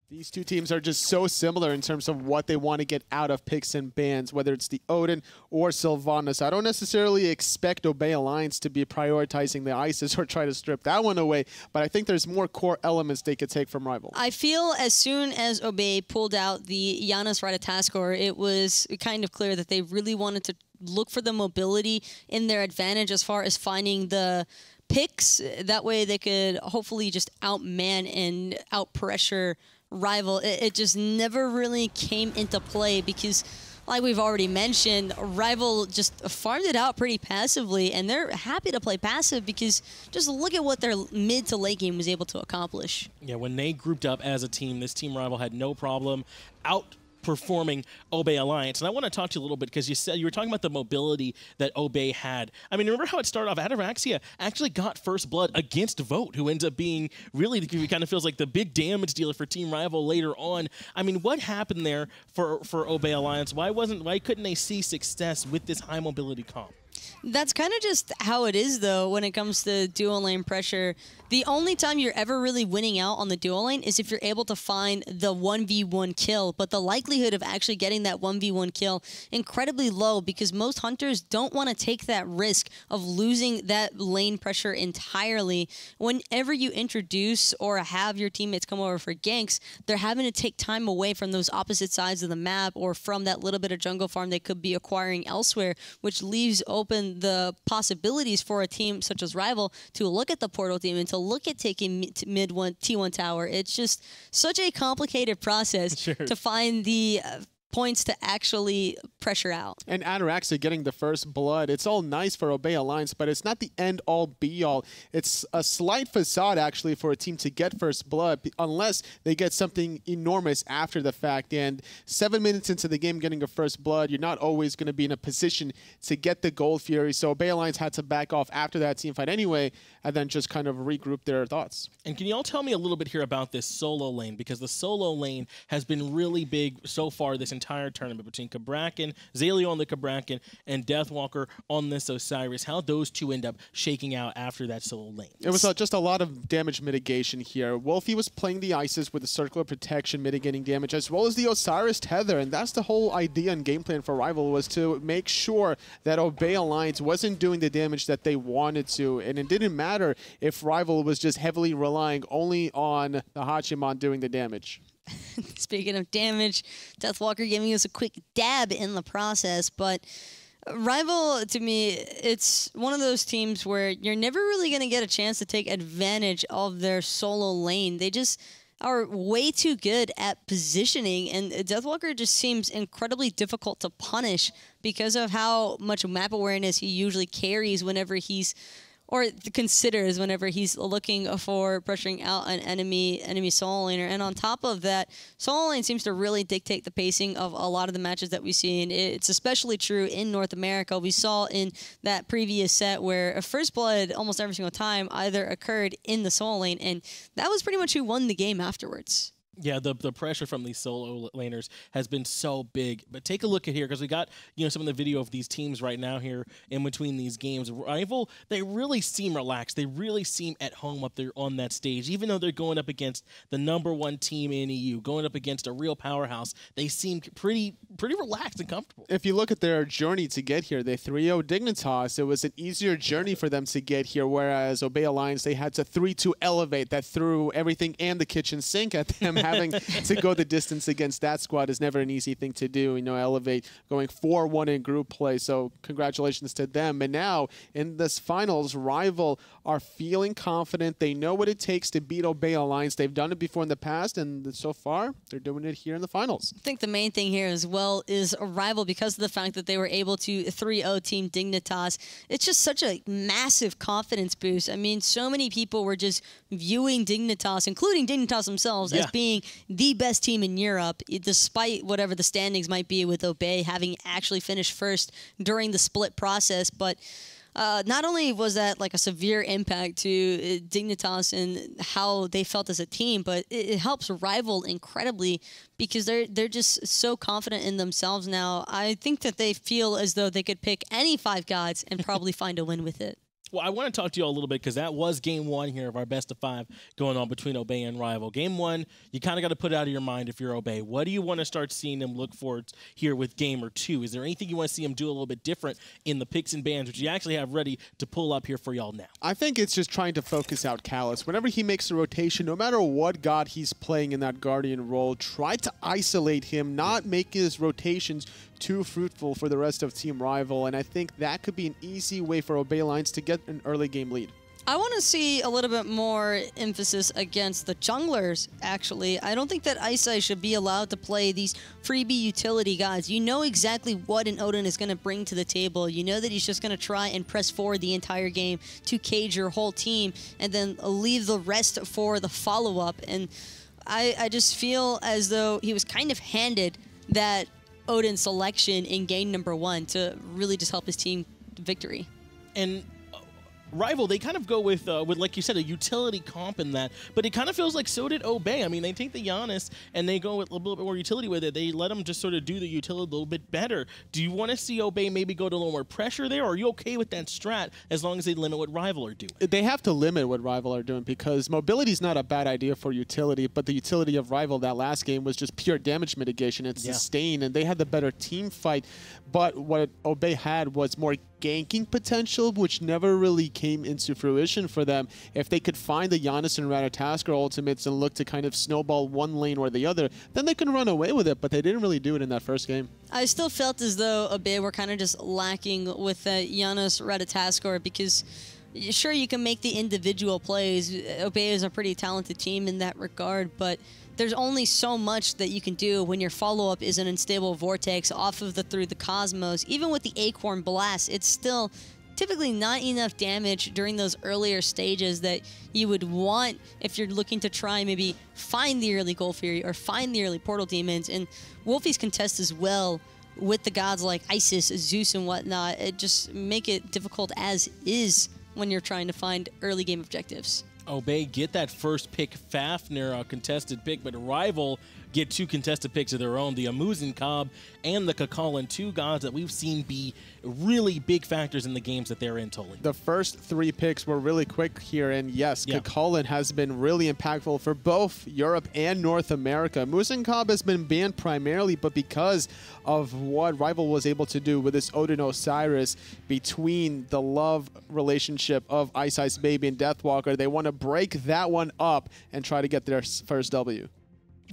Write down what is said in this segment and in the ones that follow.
These two teams are just so similar in terms of what they want to get out of picks and bans, whether it's the Odin or Sylvanas. I don't necessarily expect Obey Alliance to be prioritizing the Isis or try to strip that one away, but I think there's more core elements they could take from Rival. I feel as soon as Obey pulled out the Janus Ratatoskr, it was kind of clear that they really wanted to look for the mobility in their advantage as far as finding the picks. That way they could hopefully just outman and outpressure Rival. It just never really came into play because, like we've already mentioned, Rival just farmed it out pretty passively, and they're happy to play passive because just look at what their mid to late game was able to accomplish. Yeah, when they grouped up as a team, this team Rival had no problem outperforming Obey Alliance. And I want to talk to you a little bit because you were talking about the mobility that Obey had. I mean, remember how it started off? Ataraxia actually got first blood against Vote, who ends up being really, it kind of feels like the big damage dealer for Team Rival later on. I mean, what happened there for Obey Alliance? Why couldn't they see success with this high mobility comp? That's kind of just how it is, though, when it comes to dual lane pressure. The only time you're ever really winning out on the dual lane is if you're able to find the 1v1 kill, but the likelihood of actually getting that 1v1 kill incredibly low because most hunters don't want to take that risk of losing that lane pressure entirely. Whenever you introduce or have your teammates come over for ganks, they're having to take time away from those opposite sides of the map or from that little bit of jungle farm they could be acquiring elsewhere, which leaves open the possibilities for a team such as Rival to look at the Portal team and to look at taking mid T1 tower. It's just such a complicated process to find the points to actually pressure out. And Ataraxia getting the first blood, it's all nice for Obey Alliance, but it's not the end-all, be-all. It's a slight facade, actually, for a team to get first blood, unless they get something enormous after the fact. And 7 minutes into the game getting a first blood, you're not always going to be in a position to get the Gold Fury. So Obey Alliance had to back off after that team fight anyway, and then just kind of regroup their thoughts. And can you all tell me a little bit here about this solo lane? Because the solo lane has been really big so far this entire tournament between Cabrakan, Xaliea on the Cabrakan, and Deathwalker on this Osiris. How those two end up shaking out after that solo lane? It was just a lot of damage mitigation here. Wlfy was playing the Isis with the Circle of Protection mitigating damage, as well as the Osiris Tether, and that's the whole idea and game plan for Rival, was to make sure that Obey Alliance wasn't doing the damage that they wanted to, and it didn't matter if Rival was just heavily relying only on the Hachiman doing the damage. Speaking of damage, Deathwalker giving us a quick dab in the process, but Rival, to me, it's one of those teams where you're never really going to get a chance to take advantage of their solo lane. They just are way too good at positioning, and Deathwalker just seems incredibly difficult to punish because of how much map awareness he usually carries whenever he's or considers whenever he's looking for pressuring out an enemy solo laner. And on top of that, solo lane seems to really dictate the pacing of a lot of the matches that we see, and it's especially true in North America. We saw in that previous set where a first blood almost every single time either occurred in the solo lane, and that was pretty much who won the game afterwards. Yeah, the pressure from these solo laners has been so big. But take a look at here, because we got some of the video of these teams right now here in between these games. Rival, they really seem relaxed. They really seem at home up there on that stage. Even though they're going up against the #1 team in EU, going up against a real powerhouse, they seem pretty relaxed and comfortable. If you look at their journey to get here, they 3-0 Dignitas. It was an easier journey for them to get here, whereas Obey Alliance, they had to 3-2 Elevate. That threw everything and the kitchen sink at them. Having to go the distance against that squad is never an easy thing to do. Elevate going 4-1 in group play, so congratulations to them. And now in this finals, Rival are feeling confident. They know what it takes to beat Obey Alliance. They've done it before in the past, and so far they're doing it here in the finals. I think the main thing here as well is Rival, because of the fact that they were able to 3-0 Team Dignitas. It's just such a massive confidence boost. I mean, so many people were just viewing Dignitas, including Dignitas themselves, as being the best team in Europe, despite whatever the standings might be with Obey having actually finished first during the split process. But not only was that like a severe impact to Dignitas and how they felt as a team, but it helps Rival incredibly because they're just so confident in themselves now. I think that they feel as though they could pick any 5 gods and probably find a win with it. Well, I want to talk to you all a little bit because that was game 1 here of our best of 5 going on between Obey and Rival. Game 1, you kind of got to put it out of your mind if you're Obey. What do you want to start seeing them look for here with game or 2? Is there anything you want to see them do a little bit different in the picks and bans, which you actually have ready to pull up here for y'all now? I think it's just trying to focus out Callus. Whenever he makes a rotation, no matter what god he's playing in that Guardian role, try to isolate him, not make his rotations too fruitful for the rest of Team Rival, and I think that could be an easy way for Obey Alliance to get an early game lead. I want to see a little bit more emphasis against the junglers, actually. I don't think that iceicebaby should be allowed to play these freebie utility guys. You know exactly what an Odin is going to bring to the table. You know that he's just going to try and press forward the entire game to cage your whole team and then leave the rest for the follow-up. And I just feel as though he was kind of handed that Odin selection in game number 1 to really just help his team to victory. And Rival, they kind of go with like you said, a utility comp in that, but it kind of feels like so did Obey. I mean, they take the Janus and they go with a little bit more utility with it. They let them just sort of do the utility a little bit better. Do you want to see Obey maybe go to a little more pressure there, or are you okay with that strat as long as they limit what Rival are doing? They have to limit what Rival are doing because mobility is not a bad idea for utility, but the utility of Rival that last game was just pure damage mitigation and sustain, and they had the better team fight, but what Obey had was more ganking potential, which never really came into fruition for them. If they could find the Janus and Ratatoskr ultimates and look to kind of snowball one lane or the other, then they can run away with it, but they didn't really do it in that first game. I still felt as though Obey were kind of just lacking with Janus Ratatoskr because sure, you can make the individual plays. Obey is a pretty talented team in that regard, but there's only so much that you can do when your follow-up is an unstable vortex off of through the Cosmos. Even with the Acorn Blast, it's still typically not enough damage during those earlier stages that you would want if you're looking to try maybe find the early Gold Fury or find the early Portal Demons. And Wlfy's contest as well with the gods like Isis, Zeus, and whatnot, it just make it difficult as is when you're trying to find early game objectives. Obey get that first pick, Fafnir, a contested pick, but Rival get 2 contested picks of their own, the Muzen Cobb and the Chulainn, 2 gods that we've seen be really big factors in the games that they're in, totally. The first 3 picks were really quick here, and yes, Chulainn has been really impactful for both Europe and North America. Muzen Cobb has been banned primarily, but because of what Rival was able to do with this Odin Osiris between the love relationship of iceicebaby and Deathwalker, they want to break that one up and try to get their first W.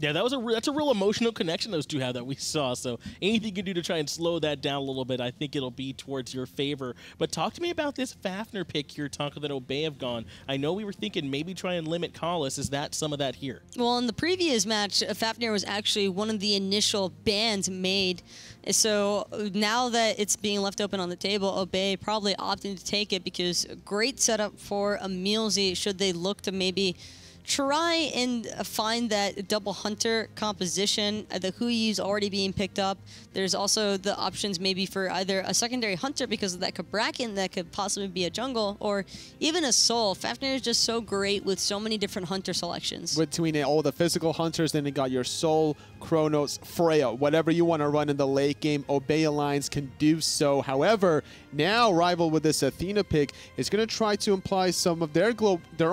Yeah, that's a real emotional connection those two have that we saw. So anything you can do to try and slow that down a little bit, I think it'll be towards your favor. But talk to me about this Fafnir pick you're talking that Obey have gone. I know we were thinking maybe try and limit Callus. Is that some of that here? Well, in the previous match, Fafnir was actually one of the initial bans made. So now that it's being left open on the table, Obey probably opting to take it because great setup for EmilZy should they look to maybe try and find that double hunter composition. The Huyu's already being picked up. There's also the options maybe for either a secondary hunter because of that Cabrakan that could possibly be a jungle, or even a soul. Fafnir is just so great with so many different hunter selections. Between all the physical hunters, then you got your soul, Chronos, Freya, whatever you want to run in the late game, Obey Alliance can do so. However, now Rival with this Athena pick is going to try to imply some of their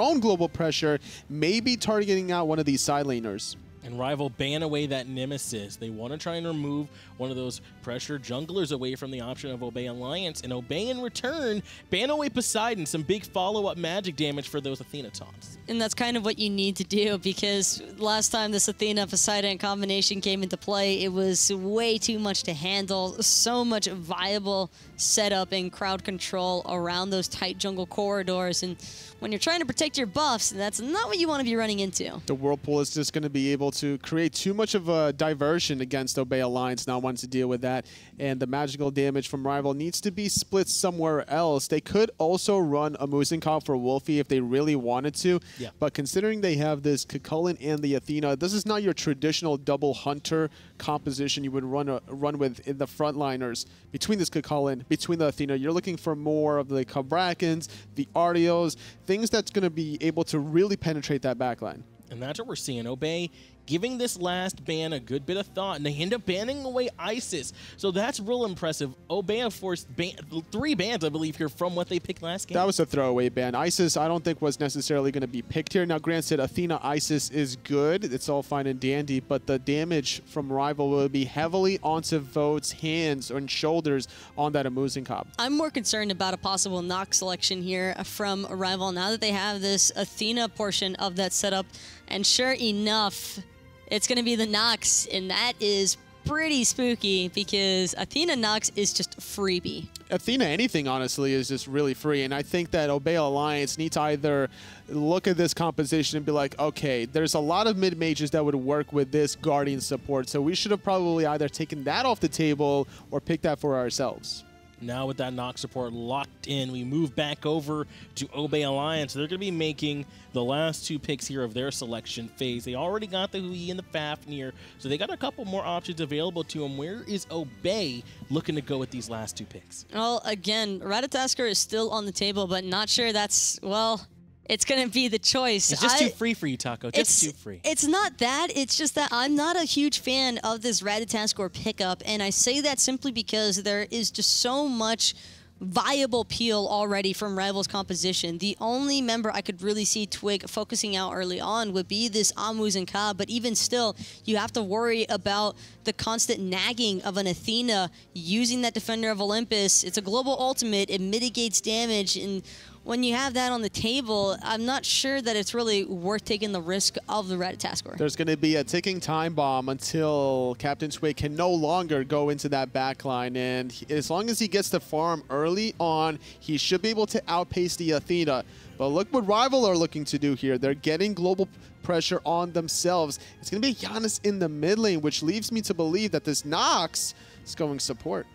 own global pressure, maybe targeting out one of these side laners. And Rival ban away that Nemesis. They want to try and remove one of those pressure junglers away from the option of Obey Alliance. And Obey in return ban away Poseidon, some big follow-up magic damage for those Athena taunts. And that's kind of what you need to do, because last time this Athena-Poseidon combination came into play, it was way too much to handle. So much viable setup and crowd control around those tight jungle corridors. And when you're trying to protect your buffs, that's not what you want to be running into. The Whirlpool is just going to be able to create too much of a diversion against Obey Alliance, not wanting to deal with that. And the magical damage from Rival needs to be split somewhere else. They could also run a Muzen Cobb for Wlfy if they really wanted to. Yeah. But considering they have this Chulainn and the Athena, this is not your traditional double hunter composition you would run with in the frontliners. Between this Chulainn, between the Athena, you're looking for more of the Cabrakans, the Artios, things that's going to be able to really penetrate that backline. And that's what we're seeing. Obey giving this last ban a good bit of thought, and they end up banning away Isis. So that's real impressive. Obea forced 3 bans, I believe, here from what they picked last game. That was a throwaway ban. Isis, I don't think was necessarily going to be picked here. Now, granted, Athena Isis is good. It's all fine and dandy, but the damage from Rival will be heavily onto Vote's hands and shoulders on that Muzen Cob. I'm more concerned about a possible knock selection here from Rival now that they have this Athena portion of that setup. And sure enough, it's going to be the Nox, and that is pretty spooky because Athena Nox is just a freebie. Athena anything, honestly, is just really free. And I think that Obey Alliance need to either look at this composition and be like, okay, there's a lot of mid-mages that would work with this Guardian support, so we should have probably either taken that off the table or picked that for ourselves. Now with that Nox support locked in, we move back over to Obey Alliance. They're going to be making the last 2 picks here of their selection phase. They already got the Hui and the Fafnir, so they got a couple more options available to them. Where is Obey looking to go with these last 2 picks? Well, again, Ratatoskr is still on the table, but not sure that's, well, it's going to be the choice. It's just too free for you, Taco. Just too free. It's not that. It's just that I'm not a huge fan of this Ratatoskr pickup, and I say that simply because there is just so much viable peel already from Rival's composition. The only member I could really see Twig focusing out early on would be this Muzen Cob, but even still, you have to worry about the constant nagging of an Athena using that Defender of Olympus. It's a global ultimate. It mitigates damage, and when you have that on the table, I'm not sure that it's really worth taking the risk of the Ratatoskr. There's going to be a ticking time bomb until CaptainTwig can no longer go into that backline, and as long as he gets the farm early on, he should be able to outpace the Athena. But look what Rival are looking to do here. They're getting global pressure on themselves. It's going to be Janus in the mid lane, which leaves me to believe that this Nox is going support.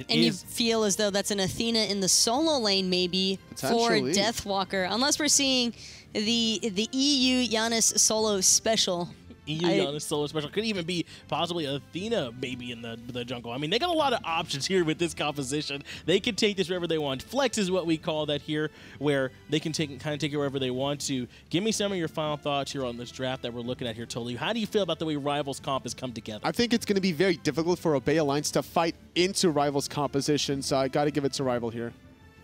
You feel as though that's an Athena in the solo lane, maybe, for Deathwalker. Unless we're seeing the EU Janus solo special. Janus solo special. Could even be possibly Athena maybe in the jungle. I mean, they got a lot of options here with this composition. They can take this wherever they want. Flex is what we call that here, where they can kind of take it wherever they want to. Give me some of your final thoughts here on this draft that we're looking at here, Tolu. How do you feel about the way Rivals comp has come together? I think it's going to be very difficult for Obey Alliance to fight into Rivals composition, so I got to give it to Rival here.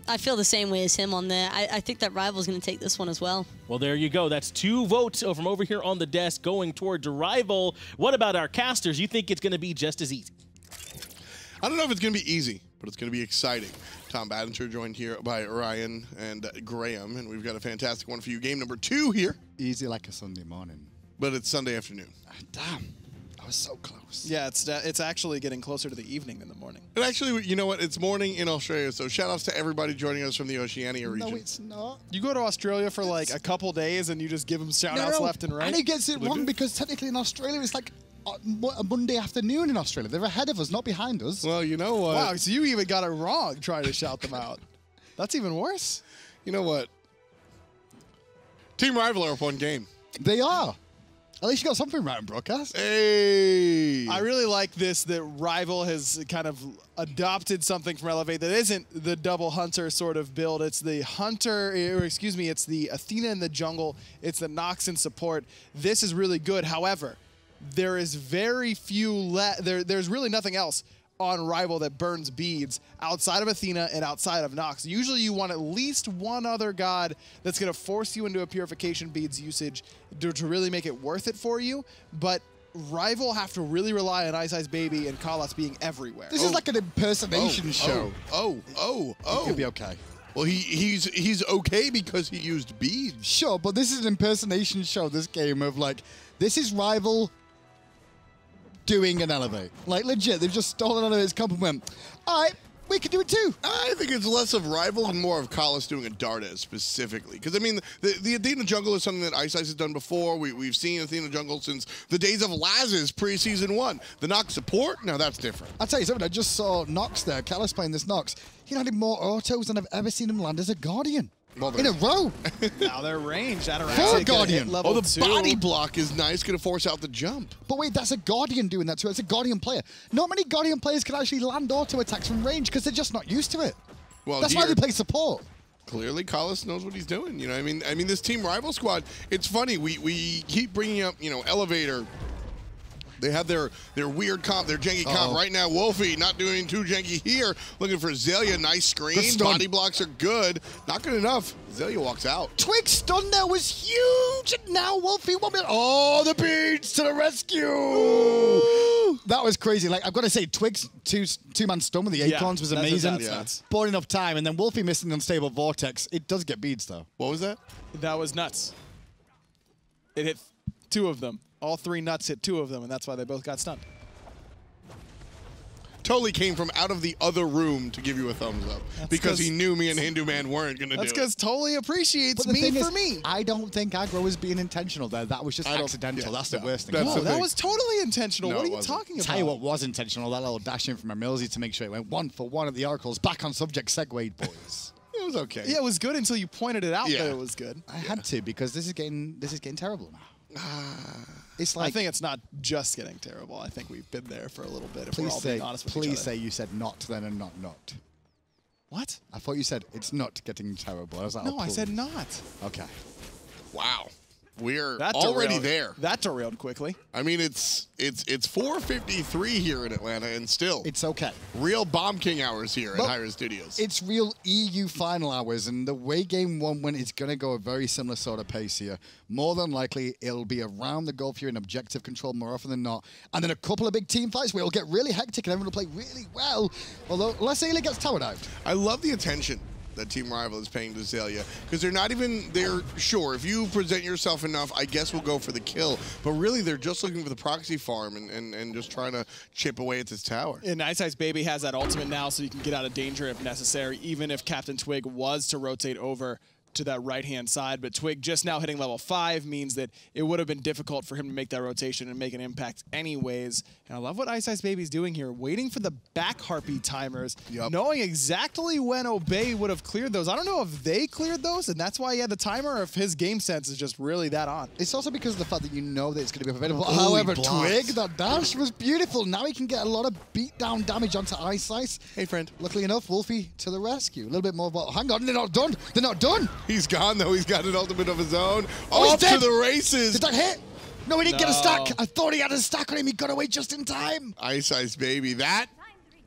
I feel the same way as him on that. I think that Rival's going to take this one as well. Well, there you go. That's 2 votes from over here on the desk going toward Rival. What about our casters? You think it's going to be just as easy? I don't know if it's going to be easy, but it's going to be exciting. Tom Badinter joined here by Ryan and Graham, and we've got a fantastic one for you. Game number 2 here. Easy like a Sunday morning. But it's Sunday afternoon. Damn. I was so close. Yeah, it's actually getting closer to the evening than the morning. And actually, you know what? It's morning in Australia, so shout-outs to everybody joining us from the Oceania region. No, it's not. You go to Australia for like a couple days and you just give them shout-outs left and right? And he gets it wrong because technically in Australia it's like a Monday afternoon in Australia. They're ahead of us, not behind us. Well, you know what? Wow, so you even got it wrong trying to shout them out. That's even worse. You know what? Team Rival are up 1 game. They are. At least you got something right in broadcast. Hey! I really like this, that Rival has kind of adopted something from Elevate that isn't the double Hunter sort of build. It's the Hunter, or excuse me, it's the Athena in the jungle. It's the Nox in support. This is really good. However, there is very few, there's really nothing else on Rival that burns beads outside of Athena and outside of Nox. Usually you want at least one other god that's going to force you into a purification beads usage to really make it worth it for you, but Rival have to really rely on iceicebaby and Kalas being everywhere. This is like an impersonation show. It could be okay. Well, he's okay because he used beads. Sure, but this is an impersonation show, this game of like, this is Rival doing an Elevate. Like, legit, they've just stolen Elevate's comp and went, all right, we can do it too. I think it's less of Rival and more of Kalas doing a Dardas specifically. Because, I mean, the Athena jungle is something that Ice has done before. We've seen Athena jungle since the days of Laz's pre-season 1. The Nox support, now that's different. I'll tell you something, I just saw Nox there, Kalas playing this Nox. He landed more autos than I've ever seen him land as a Guardian. Well, in a row. Now they're ranged. For a Ataraxia Guardian. level the 2. body block is nice, going to force out the jump. But wait, that's a Guardian doing that too. It's a Guardian player. Not many Guardian players can actually land auto attacks from range because they're just not used to it. Well, that's why they play support. Clearly, Kalas knows what he's doing. You know, I mean, this Team Rival squad. It's funny. We keep bringing up, you know, Elevator They have their weird comp, their janky comp. Right now, Wlfy not doing too janky here. Looking for Xaliea. Nice screen. Body blocks are good. Not good enough. Xaliea walks out. Twig's stun there was huge. And now Wlfy 1 minute. Oh, the beads to the rescue. Ooh. That was crazy. Like, I've got to say, Twig's two-man stun with the acorns was amazing. That's Bought enough time. And then Wlfy missing the unstable vortex. It does get beads, though. What was that? That was nuts. It hit 2 of them. All 3 nuts hit 2 of them, and that's why they both got stunned. Totally came from out of the other room to give you a thumbs up because he knew me and Hindu Man weren't going to do it. That's because Totally appreciates me for me. I don't think aggro was being intentional there. That was just accidental. That's the worst thing. No, that was totally intentional. No, what are you talking about? Tell you what was intentional, that little dash in from EmilZy to make sure it went 1-for-1 at the Oracles. Back on subject, segued, boys. It was okay. Yeah, it was good until you pointed it out Yeah. that it was good. I had to because this is getting terrible now. It's like I think it's not just getting terrible. I think we've been there for a little bit. If we're all being honest with each please other. say you said not then and not. What? I thought you said it's not getting terrible. I was like, No, oh, I said please. not. Okay. Wow. We're That already derailed- there. That derailed quickly. I mean, it's 4:53 here in Atlanta, and still It's okay. real Bomb King hours here Well, at hi-rez Studios. It's real EU final hours, and the way game 1 went, it's going to go a very similar sort of pace here. More than likely, it'll be around the goal here in objective control more often than not. And then a couple of big team fights where it'll get really hectic and everyone will play really well. Although, let's say it gets towered out. I love the attention that Team Rival is paying to Xaliea because they're sure if you present yourself enough, I guess we'll go for the kill. But really, they're just looking for the proxy farm and just trying to chip away at this tower. And iceicebaby has that ultimate now, so you can get out of danger if necessary, even if CaptainTwig was to rotate over to that right-hand side. But Twig just now hitting level 5 means that it would have been difficult for him to make that rotation and make an impact anyways. And I love what iceicebaby's doing here, waiting for the back harpy timers, knowing exactly when Obey would have cleared those. I don't know if they cleared those, and that's why he had the timer, or if his game sense is just really that on. It's also because of the fact that you know that it's going to be available. Oh, However, he blocked. Twig, that dash was beautiful. Now he can get a lot of beat-down damage onto Ice. Hey, friend. Luckily enough, Wlfy to the rescue. A little bit more, but hang on, they're not done. They're not done. He's gone, though. He's got an ultimate of his own. Oh, he's Off to dead. the races. Did that hit? No, he didn't get a No. stack. I thought he had a stack on him. He got away just in time. iceicebaby. That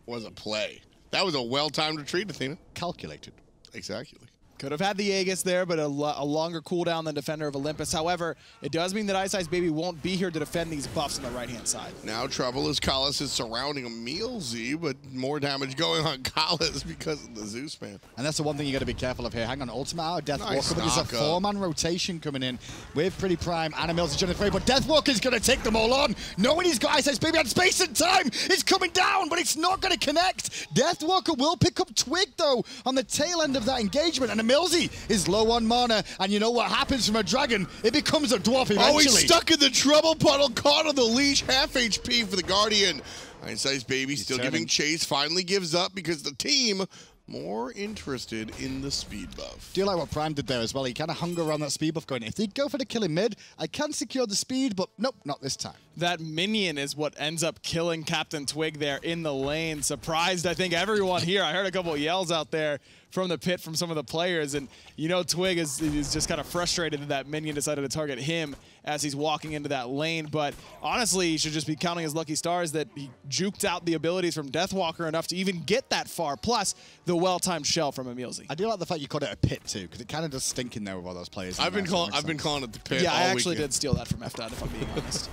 was a play. That was a well-timed retreat, Athena. Calculated. Exactly. Could have had the Aegis there, but a longer cooldown than Defender of Olympus. However, it does mean that iceicebaby won't be here to defend these buffs on the right-hand side. Now trouble as Kalas is surrounding EmilZy, but more damage going on Kalas because of the Zeus man. And that's the one thing you got to be careful of here. Hang on, ultimate out of Deathwalker, Nice but there's a knock-up. 4-man rotation coming in with PrettyPriMe and EmilZy trying to free, but Deathwalker's going to take them all on. Knowing he's got iceicebaby on space and time. It's coming down, but it's not going to connect. Deathwalker will pick up Twig, though, on the tail end of that engagement, and EmilZy is low on mana, and you know what happens from a dragon? It becomes a dwarf eventually. Oh, he's stuck in the trouble puddle, caught on the leash, half HP for the Guardian. iceicebaby still giving chase, finally gives up because the team more interested in the speed buff. Do you like what Prime did there as well? He kind of hung around that speed buff going, if they go for the kill in mid, I can secure the speed, but nope, not this time. That minion is what ends up killing CaptainTwig there in the lane. Surprised, I think, everyone here. I heard a couple of yells out there from the pit from some of the players, and you know Twig is just kind of frustrated that that minion decided to target him as he's walking into that lane. But honestly, he should just be counting his lucky stars that he juked out the abilities from Deathwalker enough to even get that far, plus the well-timed shell from EmilZy. I do like the fact you called it a pit too, because it kind of does stink in there with all those players. I've been calling it the pit. Yeah, I all actually weekend. did steal that from FDOT, if I'm being honest.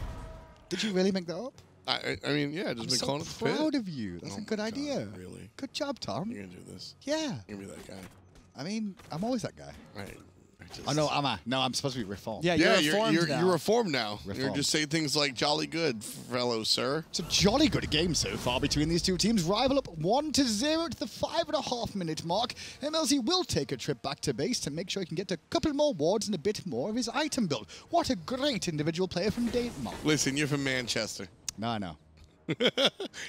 Did you really make that up? I mean, yeah, just been So calling it the pit. proud of you. That's Oh a good my idea. God, really? Good job, Tom. You're gonna do this. Yeah. You're gonna be that guy. I mean, I'm always that guy. Right. Oh, no, am I? No, I'm supposed to be reformed. Yeah, Yeah, you're reformed now. you're reformed now. You're Reformed. just saying things like "jolly good, fellow sir." It's a jolly good game so far between these two teams. Rival up 1-0 at the 5.5-minute mark. EmilZy will take a trip back to base to make sure he can get a couple more wards and a bit more of his item build. What a great individual player from Denmark. Listen, you're from Manchester. No, I know.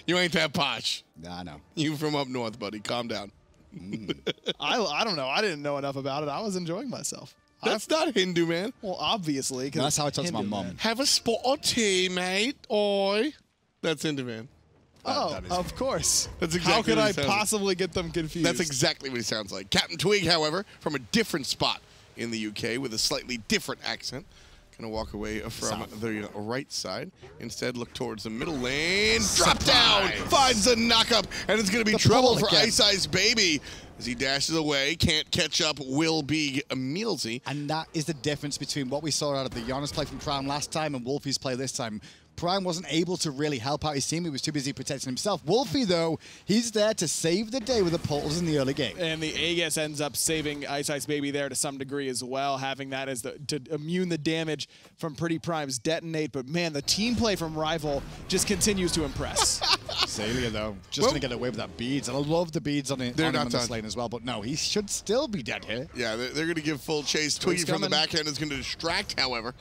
You ain't that posh. No, I know. You from up north, buddy. Calm down. I don't know. I didn't know enough about it. I was enjoying myself. That's not Hindu, man. Well, obviously. 'cause No, that's how I talk to my Hindu, mom. man. Have a spot of tea, mate. Oi. That's Hindu, man. Oh, that is- of course. That's exactly How could what I he sounds possibly get them confused? That's exactly what he sounds like. CaptainTwig, however, from a different spot in the UK with a slightly different accent. Gonna walk away from the right side. Instead, look towards the middle lane. Drop down! Finds the knock-up, and it's gonna be trouble for iceicebaby. As he dashes away, can't catch up, will be EmilZy. And that is the difference between what we saw out of the Janus play from Prime last time and Wlfy's play this time. Prime wasn't able to really help out his team. He was too busy protecting himself. Wlfy, though, he's there to save the day with the portals in the early game. And the Aegis ends up saving iceicebaby there to some degree as well, having that as to immune the damage from PrettyPrime's detonate. But man, the team play from Rival just continues to impress. Xaliea, though, just going to get away with that beads. And I love the beads on him in this lane as well. But no, he should still be dead here. Yeah, they're going to give full chase. Twiggy from the backhand is going to distract, however.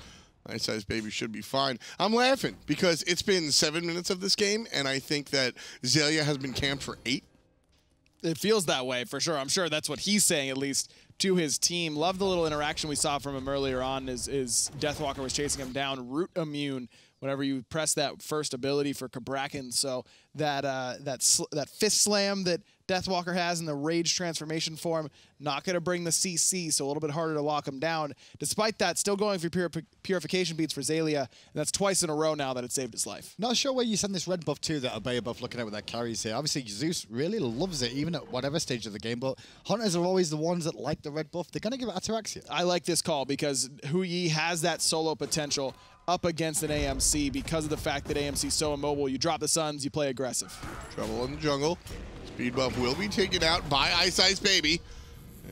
iceicebaby should be fine. I'm laughing because it's been 7 minutes of this game, and I think that Xaliea has been camped for 8. It feels that way for sure. I'm sure that's what he's saying, at least to his team. Love the little interaction we saw from him earlier on as Deathwalker was chasing him down. Root immune whenever you press that first ability for Cabrakan. So that fist slam that Deathwalker has in the Rage transformation form, not going to bring the CC, so a little bit harder to lock him down. Despite that, still going for purification beads for Xaliea, and that's twice in a row now that it saved his life. Not sure where you send this red buff to, that Obey buff, looking at what that carries here. Obviously, Zeus really loves it, even at whatever stage of the game, but Hunters are always the ones that like the red buff. They're going to give it Ataraxia. I like this call because Hu-Yi has that solo potential up against an AMC because of the fact that AMC is so immobile. You drop the Suns, you play aggressive. Trouble in the jungle. Speed buff will be taken out by iceicebaby.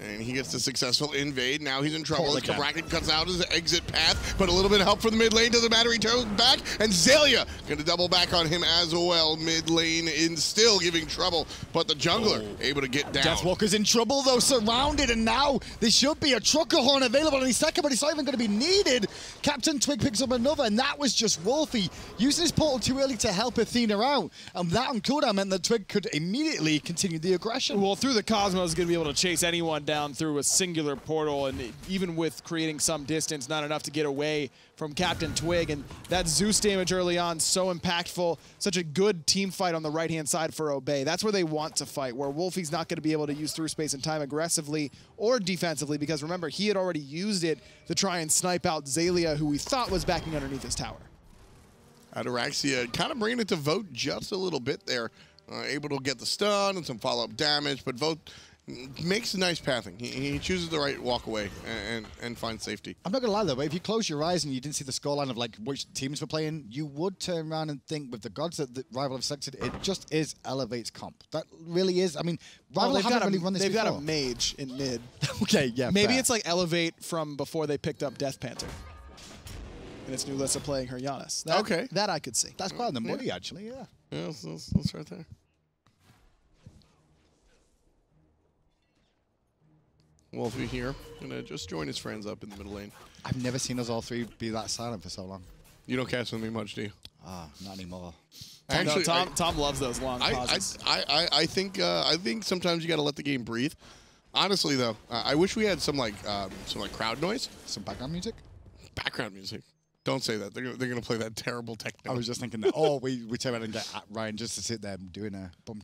And he gets the successful invade. Now he's in trouble. Cabrakan cuts out his exit path, but a little bit of help from the mid lane. Doesn't matter. He turns back, and Xaliea going to double back on him as well. Mid lane in still giving trouble, but the jungler able to get down. Deathwalker's in trouble though, surrounded, and now there should be a trucker horn available any second, but it's not even going to be needed. CaptainTwig picks up another, and that was just Wlfy using his portal too early to help Athena out, and that on cooldown meant that Twig could immediately continue the aggression. Well, through the Cosmos is going to be able to chase anyone down through a singular portal, and even with creating some distance, not enough to get away from CaptainTwig. And that Zeus damage early on, so impactful. Such a good team fight on the right-hand side for Obey. That's where they want to fight, where Wlfy's not going to be able to use through space and time aggressively or defensively, because remember, he had already used it to try and snipe out Xaliea, who we thought was backing underneath his tower. Ataraxia kind of bringing it to Vote just a little bit there. Able to get the stun and some follow-up damage, but Vote makes a nice pathing. He chooses the right walk away and finds safety. I'm not going to lie, though, but if you close your eyes and you didn't see the scoreline of like which teams were playing, you would turn around and think with the gods that the Rival have selected, it just is Elevate's comp. That really is. I mean, Rival haven't really run this before. They've got a mage in mid. Okay, yeah, maybe fair. it's like Elevate from before they picked up Death Panther. And it's Nulissa playing her Janus. That I could see. That's quite on the money, actually, yeah. Yeah, that's right there. Wlfy here, gonna just join his friends up in the middle lane. I've never seen us all three be that silent for so long. You don't cast with me much, do you? Ah, not anymore. Actually, Tom loves those long pauses. I think sometimes you got to let the game breathe. Honestly, though, I wish we had some crowd noise, some background music. Background music. Don't say that. They're gonna play that terrible techno. I was just thinking that. Oh, we turn around and get Ryan just to sit there doing a bum.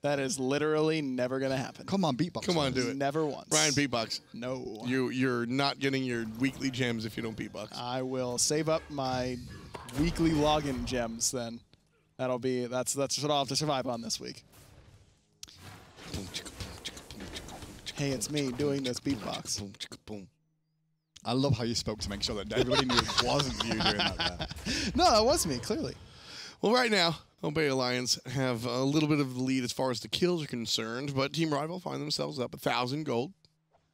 That is literally never going to happen. Come on, beatbox. Come on, do it. Never once. Ryan, beatbox. No. You're not getting your weekly gems if you don't beatbox. I will save up my weekly login gems then. That's what I'll have to survive on this week. Hey, it's me doing this beatbox. I love how you spoke to make sure that everybody knew it wasn't you doing that there. No, that was me, clearly. Well, right now, Obey Alliance have a little bit of the lead as far as the kills are concerned, but Team Rival find themselves up 1,000 gold,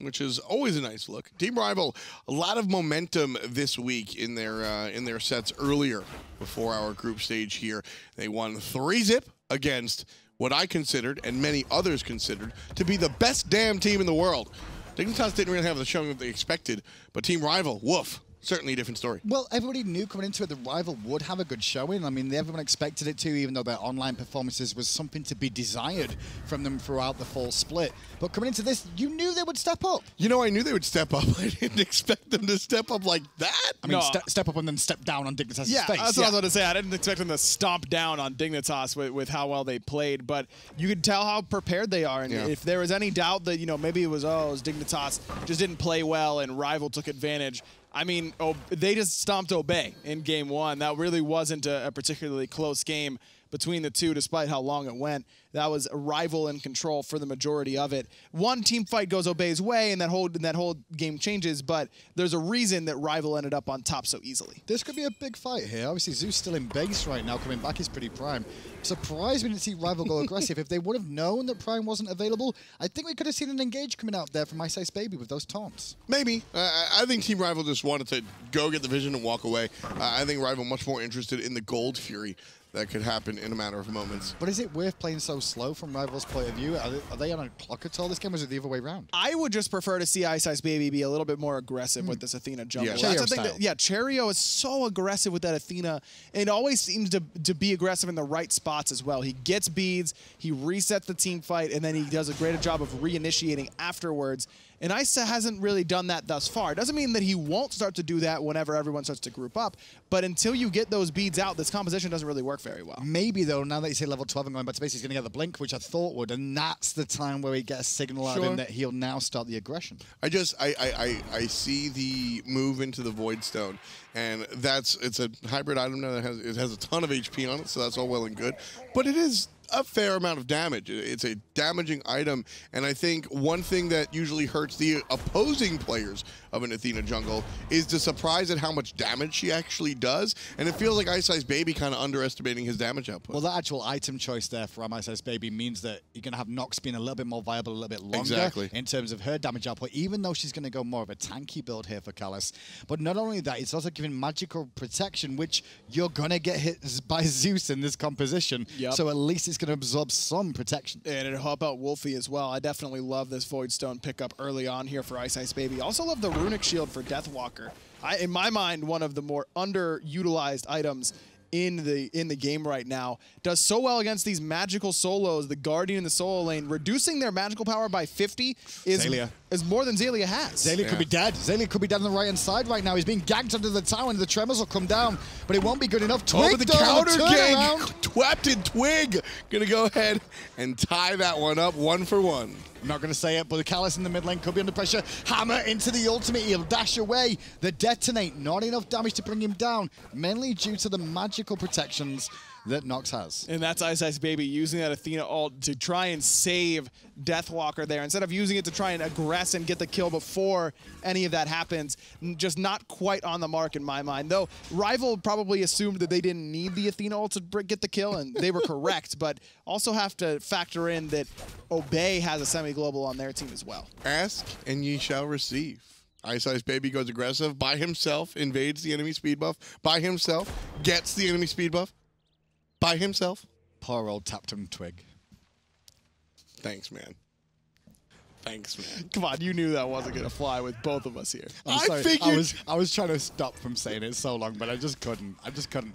which is always a nice look. Team Rival, a lot of momentum this week in their sets earlier before our group stage here. They won 3-zip against what I considered, and many others considered, to be the best damn team in the world. Dignitas didn't really have the showing that they expected, but Team Rival, woof. Certainly a different story. Well, everybody knew coming into it the Rival would have a good showing. I mean, everyone expected it to, even though their online performances was something to be desired from them throughout the full split. But coming into this, you knew they would step up. You know, I knew they would step up. I didn't expect them to step up like that. I mean, step up and then step down on Dignitas' face. That's what I was about to say. I didn't expect them to stomp down on Dignitas with how well they played, but you could tell how prepared they are. And if there was any doubt that, maybe it was Dignitas just didn't play well and Rival took advantage, I mean, they just stomped Obey in game 1. That really wasn't a particularly close game between the two, despite how long it went. That was a rival in control for the majority of it. One team fight goes Obey's way, and that whole game changes, but there's a reason that rival ended up on top so easily. This could be a big fight here. Obviously, Zeus still in base right now, coming back is PrettyPriMe. Surprised we didn't see rival go aggressive. If they would have known that Prime wasn't available, I think we could have seen an engage coming out there from iceicebaby with those taunts. Maybe. I think Team Rival just wanted to go get the vision and walk away. I think Rival much more interested in the Gold Fury that could happen in a matter of moments. But is it worth playing so slow from Rival's point of view? Are they on a clock at all this game, or is it the other way around? I would just prefer to see iceicebaby be a little bit more aggressive with this Athena jungle. Yeah. That's the thing Cherio is so aggressive with that Athena, and it always seems to be aggressive in the right spots as well. He gets beads, he resets the team fight, and then he does a greater job of reinitiating afterwards. And Ice hasn't really done that thus far. It doesn't mean that he won't start to do that whenever everyone starts to group up, but until you get those beads out, this composition doesn't really work very well. Maybe, though, now that you say level 12 and going back to base, he's going to get the blink, which I thought would, and that's the time where we get a signal out of him that he'll now start the aggression. I see the move into the Void Stone, and it's a hybrid item now that has a ton of HP on it, so that's all well and good, but it is a fair amount of damage. It's a damaging item, and I think one thing that usually hurts the opposing players of an Athena jungle is the surprise at how much damage she actually does, and it feels like iceicebaby kind of underestimating his damage output. Well, that actual item choice there for iceicebaby means that you're going to have Nox being a little bit more viable, a little bit longer in terms of her damage output, even though she's going to go more of a tanky build here for Callis. But not only that, it's also giving magical protection, which you're going to get hit by Zeus in this composition, so at least it's going to absorb some protection. And it'll help out Wlfy as well. I definitely love this Void Stone pickup early on here for iceicebaby. Also love the Runic Shield for Deathwalker. In my mind, one of the more underutilized items in the game right now. Does so well against these magical solos, the Guardian and the solo lane. Reducing their magical power by 50 is more than Xaliea has. Xaliea could be dead. Xaliea could be dead on the right-hand side right now. He's being ganked under the tower, and the tremors will come down, but it won't be good enough. Twig, the counter gank. CaptainTwig gonna go ahead and tie that one up 1-for-1. I'm not going to say it, but the Callis in the mid lane could be under pressure. Hammer into the ultimate. He'll dash away. The detonate, not enough damage to bring him down, mainly due to the magical protections that Nox has. And that's iceicebaby using that Athena ult to try and save Deathwalker there. Instead of using it to try and aggress and get the kill before any of that happens, just not quite on the mark in my mind. Though Rival probably assumed that they didn't need the Athena ult to get the kill, and they were correct, but also have to factor in that Obey has a semi-global on their team as well. Ask and ye shall receive. iceicebaby goes aggressive by himself, invades the enemy speed buff by himself, gets the enemy speed buff by himself. Poor old CaptainTwig. Thanks, man. Thanks, man. Come on, you knew that wasn't going to fly with both of us here. I'm sorry. I was trying to stop from saying it so long, but I just couldn't.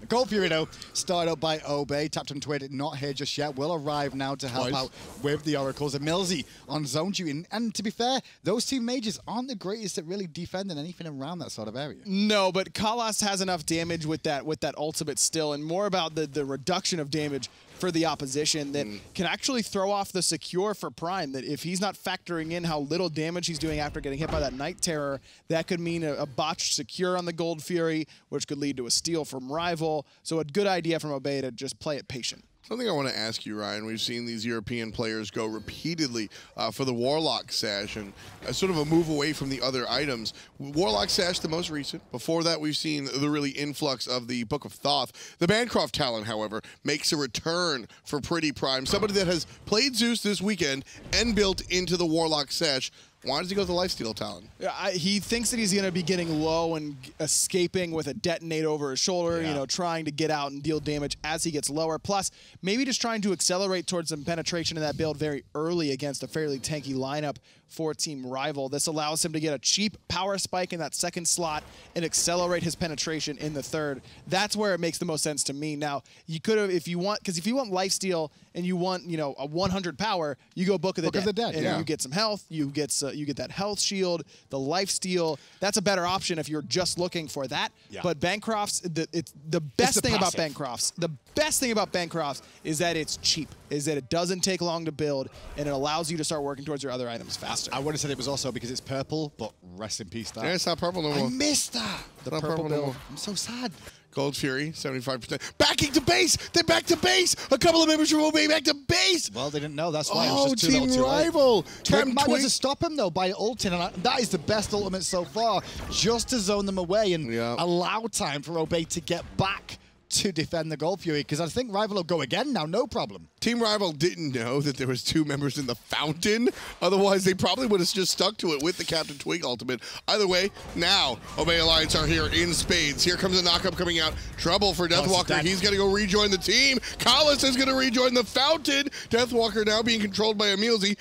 Gold Fury, though, started up by Obey. CaptainTwig not here just yet. Will arrive now to help out with the Oracles. EmilZy on zone duty. And to be fair, those two mages aren't the greatest at really defending anything around that sort of area. No, but Kalas has enough damage with that ultimate still, and more about the reduction of damage for the opposition that can actually throw off the secure for Prime, that if he's not factoring in how little damage he's doing after getting hit by that Night Terror, that could mean a botched secure on the Gold Fury, which could lead to a steal from Rival. So a good idea from Obey to just play it patient. Something I want to ask you, Ryan. We've seen these European players go repeatedly for the Warlock Sash and sort of a move away from the other items. Warlock Sash, the most recent. Before that, we've seen the really influx of the Book of Thoth. The Bancroft talent, however, makes a return for PrettyPriMe, somebody that has played Zeus this weekend and built into the Warlock Sash. Why does he go with the lifesteal talent? He thinks that he's going to be getting low and escaping with a detonate over his shoulder, you know, trying to get out and deal damage as he gets lower. Plus, maybe just trying to accelerate towards some penetration in that build very early against a fairly tanky lineup for Team Rival. This allows him to get a cheap power spike in that second slot and accelerate his penetration in the third. That's where it makes the most sense to me. Now, you could have, if you want lifesteal and you want, you know, a 100 power, you go Book of the Dead. And you get some health, you get you get that health shield, the life steal. That's a better option if you're just looking for that. Yeah. But Bancroft's the best thing about Bancroft's. The best thing about Bancroft's is that it's cheap. Is that it doesn't take long to build, and it allows you to start working towards your other items faster. I would have said it was also because it's purple, but rest in peace, that. Yeah, it's not purple no more. I missed that. The Not purple purple bill. no more. I'm so sad. Gold Fury, 75%. Backing to base! They're back to base! A couple of members from OB back to base! Well, they didn't know. That's why it Oh, was just too Team little too late. Rival! Twig might Twig. to stop him, though, by ulting, and that is the best ultimate so far, just to zone them away and allow time for Obey to get back to defend the Gold Fury, because I think Rival will go again now, no problem. Team Rival didn't know that there was 2 members in the fountain. Otherwise, they probably would have just stuck to it with the CaptainTwig ultimate. Either way, now Obey Alliance are here in spades. Here comes a knockup coming out. Trouble for Deathwalker. He's going to go rejoin the team. Collis is going to rejoin the fountain. Deathwalker now being controlled by EmilZy,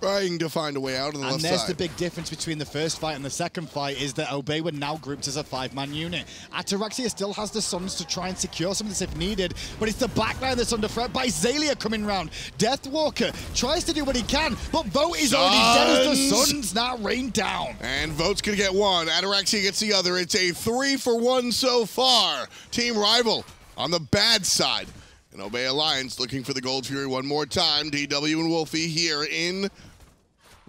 trying to find a way out on the left side. And there's the big difference between the first fight and the second fight is that Obey were now grouped as a 5-man unit. Ataraxia still has the Suns to try and secure some of this if needed, but it's the backline that's under threat by Xaliea coming round. Deathwalker tries to do what he can, but Vote is already dead as the Suns now rain down. And Vote's going to get one. Ataraxia gets the other. It's a 3-for-1 so far. Team Rival on the bad side. And Obey Alliance looking for the Gold Fury one more time. DW and Wlfy here in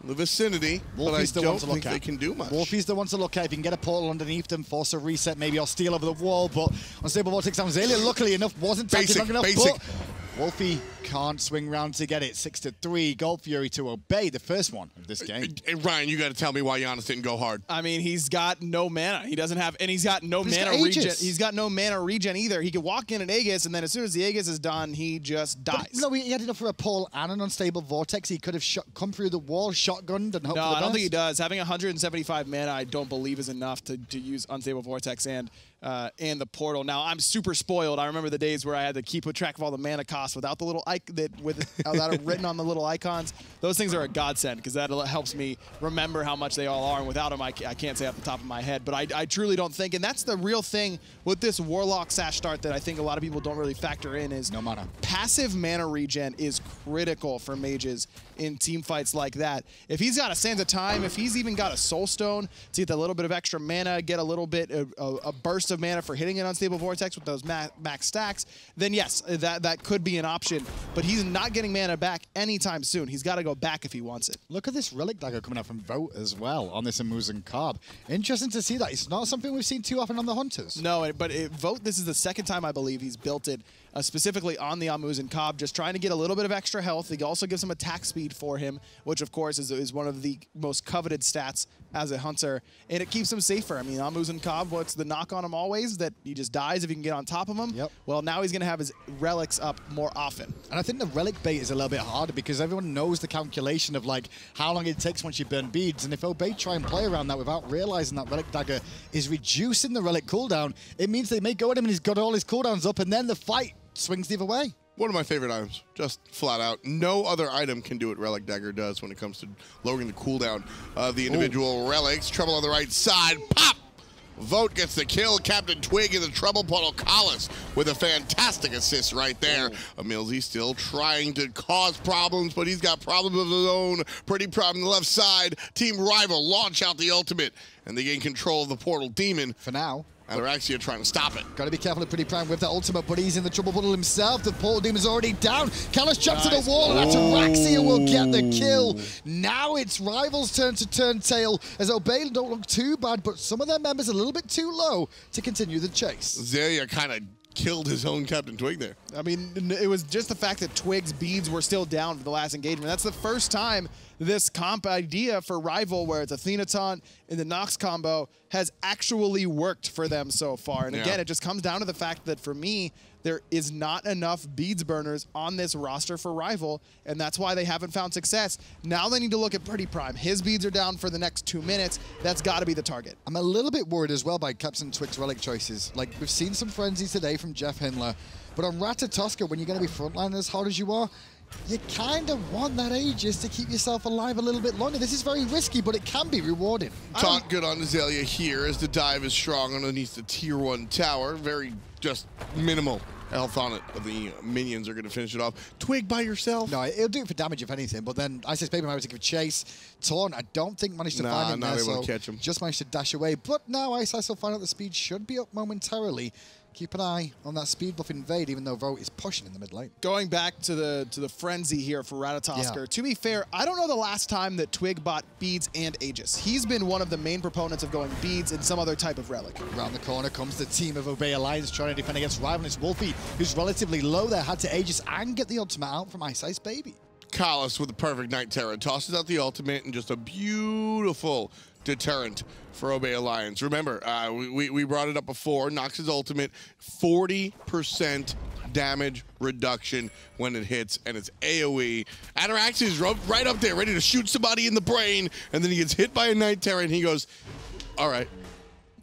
the vicinity, but I don't think they can do much. Wlfy's the one to look at. If you can get a portal underneath them, force a reset, maybe, or steal over the wall, but Unstable Vortex on Xaliea, luckily enough, wasn't taking long enough, but Wlfy can't swing round to get it. 6-3, Gold Fury to Obey, the first one of this game. Ryan, you got to tell me why Janus didn't go hard. I mean, he's got no mana. He doesn't have, and he's got no mana regen. He's got no mana regen either. He can walk in an Aegis, and then as soon as the Aegis is done, he just dies. But, no, he had enough for a pole and an Unstable Vortex. He could have come through the wall, shotgunned, and hoped for the best. I don't think he does. Having 175 mana, I don't believe is enough to use Unstable Vortex and the portal. Now, I'm super spoiled. I remember the days where I had to keep track of all the mana costs without the little without it written on the little icons. Those things are a godsend because that helps me remember how much they all are, and without them, I can't say off the top of my head. But I truly don't think, and that's the real thing with this Warlock Sash start that I think a lot of people don't really factor in is no mana. Passive mana regen is critical for mages in team fights like that. If he's got a Sands of Time, if he's even got a Soul Stone to get a little bit of extra mana, get a little bit a burst of mana for hitting an Unstable Vortex with those max stacks, then yes, that could be an option. But he's not getting mana back anytime soon. He's got to go back if he wants it. Look at this Relic Dagger coming out from Vote as well on this Muzen Carb. Interesting to see that. It's not something we've seen too often on the Hunters. No, but Vote, this is the second time I believe he's built it specifically on the Muzen Cobb, just trying to get a little bit of extra health. He also gives some attack speed for him, which of course is one of the most coveted stats as a hunter, and it keeps him safer. I mean, Muzen Cobb, what's the knock on him always? That he just dies if you can get on top of him. Yep. Well, now he's going to have his relics up more often. And I think the relic bait is a little bit harder because everyone knows the calculation of like how long it takes once you burn beads, and if Obey try and play around that without realizing that Relic Dagger is reducing the relic cooldown, it means they may go at him and he's got all his cooldowns up, and then the fight swings the other way. One of my favorite items, just flat out. No other item can do what Relic Dagger does when it comes to lowering the cooldown of the individual relics. Trouble on the right side, pop! Vote gets the kill. CaptainTwig in the trouble portal. Collis with a fantastic assist right there. EmilZy still trying to cause problems, but he's got problems of his own. PrettyPriMe on the left side. Team Rival launch out the ultimate, and they gain control of the portal demon. For now. Ataraxia trying to stop it. Got to be careful of PrettyPriMe with that ultimate, but he's in the trouble puddle himself. The portal demon's already down. Callis jumps to the wall, and Ataraxia will get the kill. Now it's Rival's turn to turn tail, as Obey don't look too bad, but some of their members are a little bit too low to continue the chase. Xaliea kind of killed his own CaptainTwig there. I mean, it was just the fact that Twig's beads were still down for the last engagement. That's the first time this comp idea for Rival, where it's Athena taunt in the Nox combo, has actually worked for them so far. And again, it just comes down to the fact that for me, there is not enough beads burners on this roster for Rival, and that's why they haven't found success. Now they need to look at PrettyPriMe. His beads are down for the next 2 minutes. That's got to be the target. I'm a little bit worried as well by CaptainTwig's relic choices. Like, we've seen some frenzy today from Jeff Hindler, but on Ratatoskr, when you're going to be frontline as hard as you are, you kind of want that Aegis to keep yourself alive a little bit longer. This is very risky, but it can be rewarding. Taunt good on Xaliea here as the dive is strong underneath the tier 1 tower. Very just minimal health on it. The minions are going to finish it off. Twig by yourself. No, it'll do it for damage if anything, but then iceicebaby managed to give a chase. Taunt, I don't think managed to find him not there, able so to catch him. just managed to dash away. But now Iceice will find out the speed should be up momentarily. Keep an eye on that speed buff invade, even though Vo is pushing in the mid lane. Going back to the frenzy here for Ratatoskr. Yeah. To be fair, I don't know the last time that Twig bought beads and Aegis. He's been one of the main proponents of going beads and some other type of relic. Around the corner comes the team of Obey Alliance trying to defend against rival. It's Wlfy, who's relatively low there, had to Aegis and get the ultimate out from iceicebaby. Kalis with the perfect Night Terror tosses out the ultimate and just a beautiful deterrent for Obey Alliance. Remember, we brought it up before. Nox's ultimate, 40% damage reduction when it hits, and it's AoE. Ataraxia is right up there, ready to shoot somebody in the brain, and then he gets hit by a Night Terror, and he goes, all right.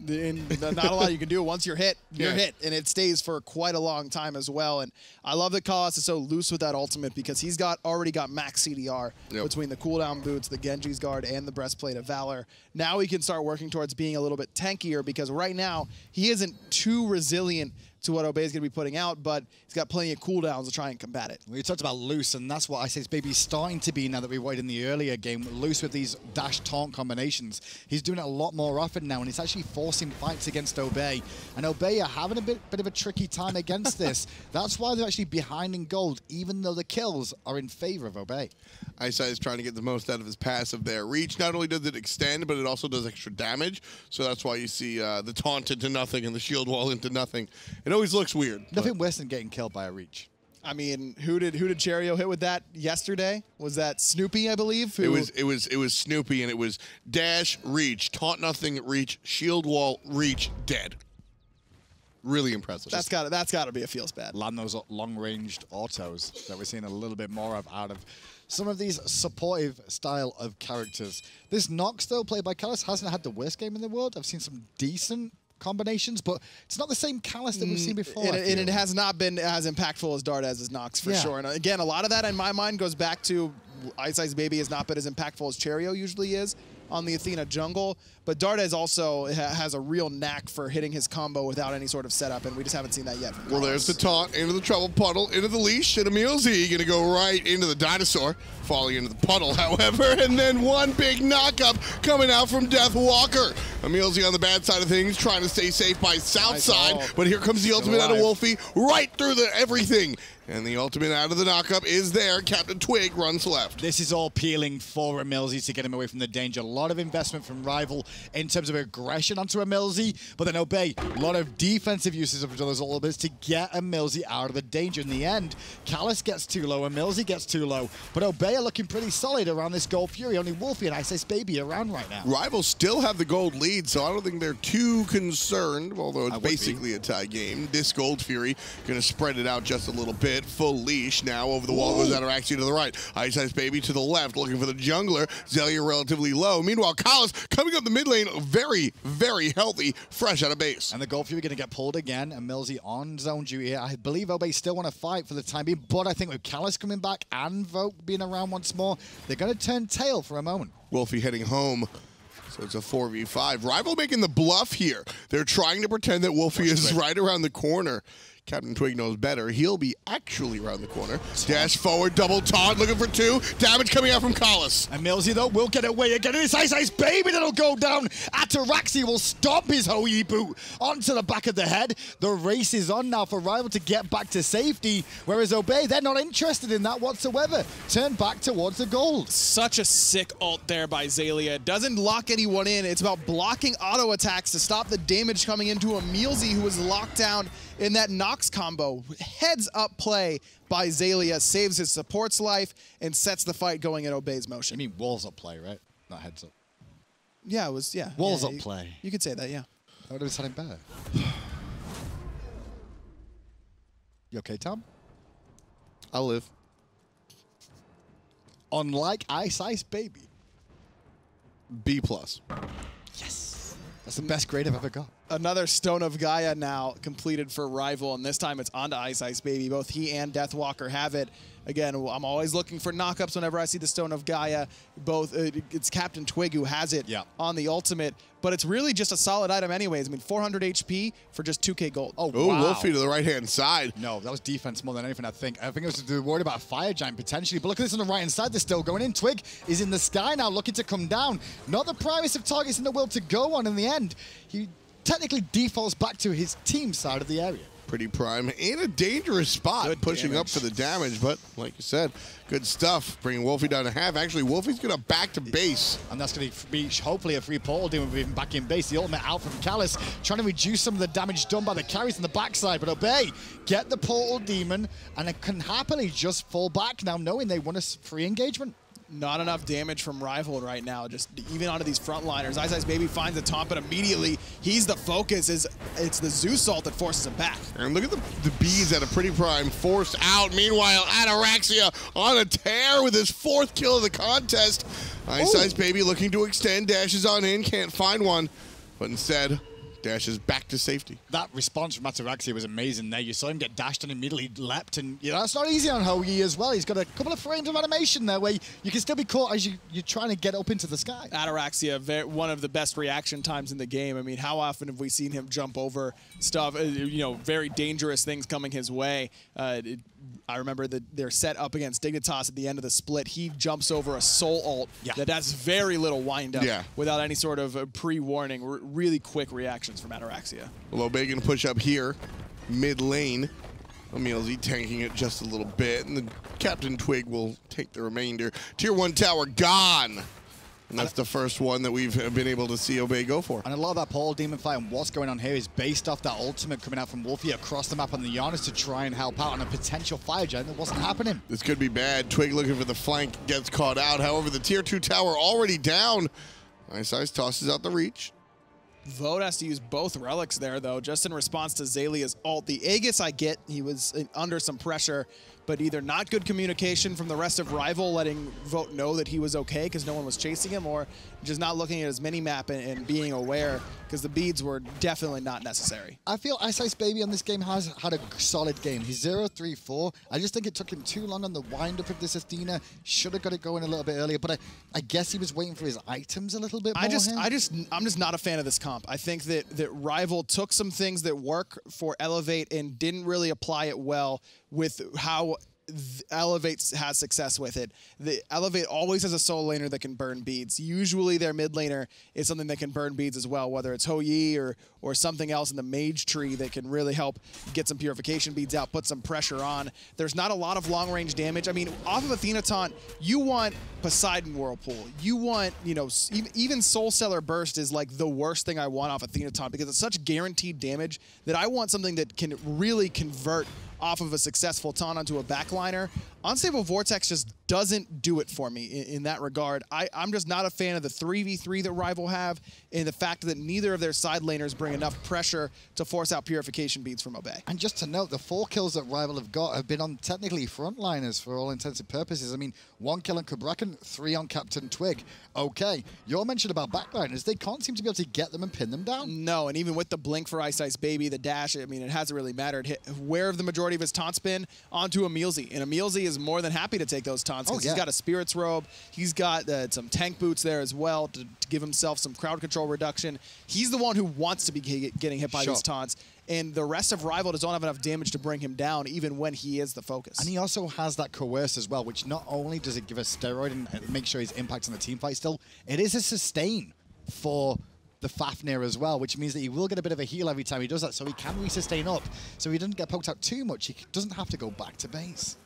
And not a lot you can do. Once you're hit, you're Yeah. hit, and it stays for quite a long time as well. And I love that Kalas is so loose with that ultimate because he's already got max CDR between the cooldown boots, the Genji's Guard, and the Breastplate of Valor. Now he can start working towards being a little bit tankier because right now he isn't too resilient to what Obey is going to be putting out, but he's got plenty of cooldowns to try and combat it. We talked about loose, and that's what iceicebaby is starting to be now that we waited in the earlier game. Loose with these dash taunt combinations. He's doing it a lot more often now, and it's actually forcing fights against Obey. And Obey are having a bit of a tricky time against this. That's why they're actually behind in gold, even though the kills are in favor of Obey. Iceice is trying to get the most out of his passive there. Reach, not only does it extend, but it also does extra damage. So that's why you see the taunt into nothing and the shield wall into nothing. It always looks weird. Nothing worse than getting killed by a reach. I mean, who did Cherio hit with that yesterday? Was that Snoopy, I believe? Who... It was Snoopy, and it was dash, reach, taunt nothing, reach, shield wall, reach, dead. Really impressive. That's got to be a feels bad. Land those long-ranged autos that we're seeing a little bit more of out of some of these supportive style of characters. This Nox, though, played by Kalis, hasn't had the worst game in the world. I've seen some decent combinations, but it's not the same Kalis that we've seen before. And it has not been as impactful as Dartez's Nox, for sure. And again, a lot of that, in my mind, goes back to iceicebaby has not been as impactful as Cherio usually is on the Athena jungle, but Dartez also has a real knack for hitting his combo without any sort of setup, and we just haven't seen that yet. Well, there's the taunt into the trouble puddle, into the leash, and EmilZy going to go right into the dinosaur, falling into the puddle, however, and then one big knock-up coming out from Deathwalker. EmilZy on the bad side of things, trying to stay safe by south side, but here comes the ultimate out of Wlfy, right through the everything. And the ultimate out of the knockup is there. CaptainTwig runs left. This is all peeling for EmilZy to get him away from the danger. A lot of investment from Rival in terms of aggression onto EmilZy, but then Obey, a lot of defensive uses of those ultimates to get EmilZy out of the danger. In the end, Kalis gets too low, EmilZy gets too low, but Obey are looking pretty solid around this Gold Fury. Only Wlfy and iceicebaby around right now. Rivals still have the gold lead, so I don't think they're too concerned, although it's basically a tie game. This Gold Fury going to spread it out just a little bit. Full leash now over the wall goes Ataraxia to the right. iceicebaby to the left, looking for the jungler. Xaliea relatively low. Meanwhile, Kalis coming up the mid lane, very, very healthy, fresh out of base. And the Gold Fury going to get pulled again. EmilZy on zone duty here. I believe Obey still want to fight for the time being, but I think with Kalis coming back and Vogue being around once more, they're going to turn tail for a moment. Wlfy heading home. So it's a 4v5. Rival making the bluff here. They're trying to pretend that Wlfy is right around the corner. CaptainTwig knows better. He'll be actually around the corner. Dash forward, double taunt, looking for two. Damage coming out from Kalis. Such a sick ult there by Xaliea. Doesn't lock anyone in. It's about blocking auto attacks to stop the damage coming into EmilZy, who was locked down in that Nox combo. Heads up play by Xaliea saves his support's life and sets the fight going in Obey's motion. I mean, walls up play, right? Not heads up. Yeah, it was, yeah. Walls yeah, up play. You could say that, yeah. I would have said it better. You okay, Tom? I'll live. Unlike iceicebaby. B+. Yes. That's the best grade I've ever got. Another Stone of Gaia now completed for Rival, and this time it's onto iceicebaby. Both he and Deathwalker have it. Again, I'm always looking for knockups whenever I see the Stone of Gaia. Both it's CaptainTwig who has it on the ultimate, but it's really just a solid item anyways. I mean, 400 HP for just 2k gold. Oh, Ooh, wow. Wlfy to the right-hand side. No, that was defense more than anything, I think. I think it was worried about a fire giant potentially, but look at this on the right-hand side. They're still going in. Twig is in the sky now, looking to come down. Not the primest of targets in the world to go on in the end. He technically defaults back to his team side of the area. PrettyPriMe in a dangerous spot, pushing up for the damage, but like you said, good stuff. Bringing Wlfy down to half. Actually, Wlfy's going to back to base. And that's going to be hopefully a free portal deal with him back in base. The ultimate out from Callus, trying to reduce some of the damage done by the carries on the backside. But Obey, get the portal demon, and it can happily just fall back now, knowing they won a free engagement. Not enough damage from Rival right now, just even onto these frontliners. iceicebaby finds the taunt, but immediately he's the focus. It's the Zeus ult that forces him back. And look at the bees out of PrettyPriMe forced out. Meanwhile, Ataraxia on a tear with his 4th kill of the contest. iceicebaby looking to extend, dashes on in, can't find one, but instead dashes back to safety. That response from Ataraxia was amazing there. You saw him get dashed and immediately leapt, and you know, that's not easy on Hoagie as well. He's got a couple of frames of animation there where you can still be caught as you're trying to get up into the sky. Ataraxia, one of the best reaction times in the game. I mean, how often have we seen him jump over stuff, you know, very dangerous things coming his way. I remember that they're set up against Dignitas at the end of the split. He jumps over a soul ult that has very little wind-up without any sort of pre-warning. Really quick reactions from Ataraxia. Well, Obey going to push up here, mid lane. EmilZy tanking it just a little bit, and the CaptainTwig will take the remainder. Tier 1 tower gone. And that's the first one that we've been able to see Obey go for. And a lot of that Portal Demon fight and what's going on here is based off that ultimate coming out from Wlfy across the map on the Janus to try and help out on a potential fire giant that wasn't happening. This could be bad. Twig looking for the flank, gets caught out. However, the Tier 2 tower already down. iceice tosses out the reach. Vode has to use both relics there, though, just in response to Xalia's ult. The Aegis I get, he was under some pressure, but either not good communication from the rest of Rival, letting Vode know that he was okay because no one was chasing him, or just not looking at his mini-map and being aware, because the beads were definitely not necessary. I feel iceicebaby on this game has had a solid game. He's 0-3-4. I just think it took him too long on the wind-up of this Athena. Should have got it going a little bit earlier, but I guess he was waiting for his items a little bit more. I'm just not a fan of this comp. I think that Rival took some things that work for Elevate and didn't really apply it well with how Elevate has success with it. The Elevate always has a solo laner that can burn beads. Usually their mid laner is something that can burn beads as well, whether it's Hou-Yi or something else in the mage tree that can really help get some purification beads out, put some pressure on. There's not a lot of long range damage. I mean, off of Athena taunt, you want Poseidon Whirlpool. You want, you know, even Soul Seller Burst is like the worst thing I want off Athena taunt because it's such guaranteed damage that I want something that can really convert off of a successful taunt onto a backliner. Unstable Vortex just doesn't do it for me in that regard. I'm just not a fan of the 3v3 that Rival have and the fact that neither of their side laners bring enough pressure to force out purification beads from Obey. And just to note, the 4 kills that Rival have got have been on technically frontliners for all intents and purposes. I mean, 1 kill on Cabrakan, 3 on CaptainTwig. Okay, your mention about backliners, they can't seem to be able to get them and pin them down. No, and even with the blink for iceicebaby, the dash, I mean, it hasn't really mattered. Where have the majority of his taunts been? Onto EmilZy. And EmilZy is more than happy to take those taunts because he's got a Spirit's Robe. He's got some tank boots there as well to give himself some crowd control reduction. He's the one who wants to be getting hit by these taunts. And the rest of Rival doesn't have enough damage to bring him down, even when he is the focus. And he also has that Coerce as well, which not only does it give a steroid and make sure his impact on the team fight still, it is a sustain for the Fafnir as well, which means that he will get a bit of a heal every time he does that, so he can re-sustain up. So he doesn't get poked out too much. He doesn't have to go back to base.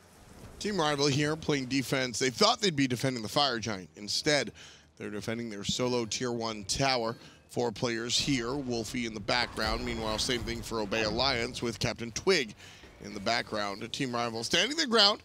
Team Rival here playing defense. They thought they'd be defending the Fire Giant. Instead, they're defending their solo Tier 1 tower. 4 players here, Wlfy in the background. Meanwhile, same thing for Obey Alliance with CaptainTwig in the background. Team Rival standing their ground.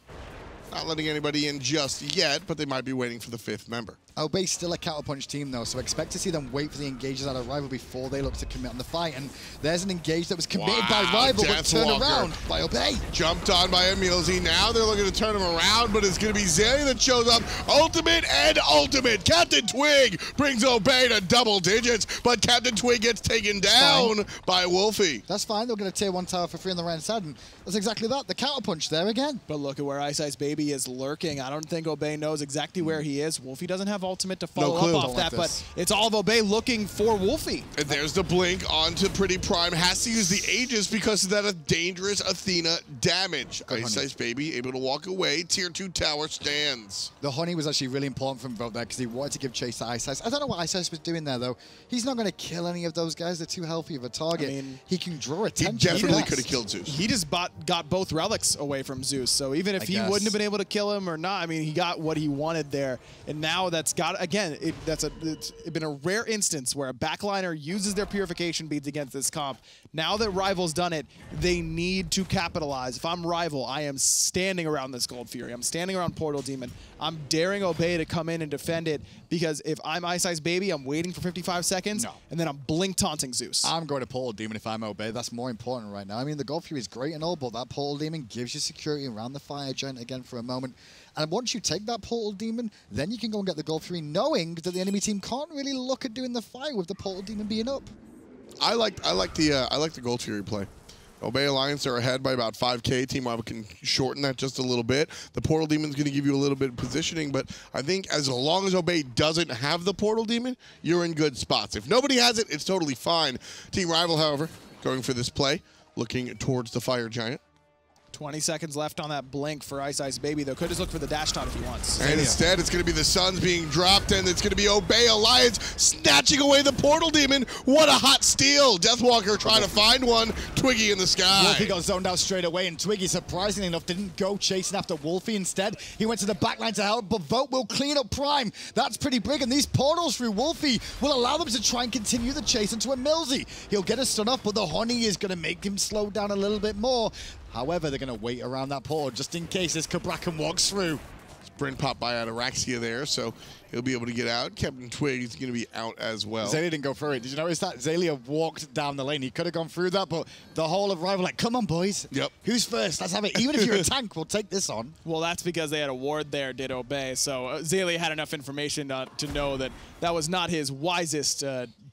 Not letting anybody in just yet, but they might be waiting for the 5th member. Obey's still a counterpunch team, though, so expect to see them wait for the engages out of Rival before they look to commit on the fight. And there's an engage that was committed by Rival, but turned around by Obey. Jumped on by EmilZy. Now they're looking to turn him around, but it's going to be Xaliea that shows up. Ultimate and ultimate. CaptainTwig brings Obey to double digits, but CaptainTwig gets taken down by Wlfy. That's fine. They're going to tier 1 tower for free on the right side, and that's exactly that. The counterpunch there again. But look at where iceicebaby is lurking. I don't think Obey knows exactly where he is. Wlfy doesn't have ultimate to follow up off that, but it's all of Obey looking for Wlfy. And there's the blink onto PrettyPriMe. Has to use the Aegis because of that dangerous Athena damage. iceicebaby able to walk away. Tier 2 tower stands. The honey was actually really important from Vote there because he wanted to give chase to Iceice. I don't know what Iceice was doing there, though. He's not going to kill any of those guys. They're too healthy of a target. I mean, he can draw attention. He definitely could have killed Zeus. He just got both relics away from Zeus. So even if he wouldn't have been able to kill him or not, I mean, he got what he wanted there. And now that's got, again, it's been a rare instance where a backliner uses their purification beads against this comp. Now that Rival's done it, they need to capitalize. If I'm Rival, I am standing around this Gold Fury. I'm standing around Portal Demon. I'm daring Obey to come in and defend it, because if I'm iceicebaby, I'm waiting for 55 seconds, and then I'm blink taunting Zeus. I'm going to Portal Demon if I'm Obey. That's more important right now. I mean, the Gold Fury is great and all, but that Portal Demon gives you security around the Fire Giant again for a moment. And once you take that Portal Demon, then you can go and get the Gold Fury, knowing that the enemy team can't really look at doing the fight with the Portal Demon being up. I like the Gold Fury play. Obey Alliance are ahead by about 5K. Team Rival can shorten that just a little bit. The Portal Demon's going to give you a little bit of positioning, but I think as long as Obey doesn't have the Portal Demon, you're in good spots. If nobody has it, it's totally fine. Team Rival, however, going for this play, looking towards the Fire Giant. 20 seconds left on that blink for iceicebaby, though. Could just look for the dash taunt if he wants. And instead, it's going to be the Suns being dropped, and it's going to be Obey Alliance snatching away the Portal Demon. What a hot steal. Deathwalker trying to find one. Twiggy in the sky. Wlfy got zoned out straight away, and Twiggy, surprisingly enough, didn't go chasing after Wlfy. Instead, he went to the backline to help, but Vote will clean up Prime. That's pretty big, and these portals through Wlfy will allow them to try and continue the chase into EmilZy. He'll get a stun off, but the honey is going to make him slow down a little bit more. However, they're going to wait around that portal just in case this Cabrakan walks through. Sprint pop by Ataraxia there, so he'll be able to get out. CaptainTwig is going to be out as well. Xaliea didn't go through it. Did you notice that? Xaliea walked down the lane. He could have gone through that, but the whole of Rival like, come on, boys. Yep. Who's first? Let's have it. Even if you're a tank, we'll take this on. Well, that's because they had a ward there, did Obey. So Xaliea had enough information to know that that was not his wisest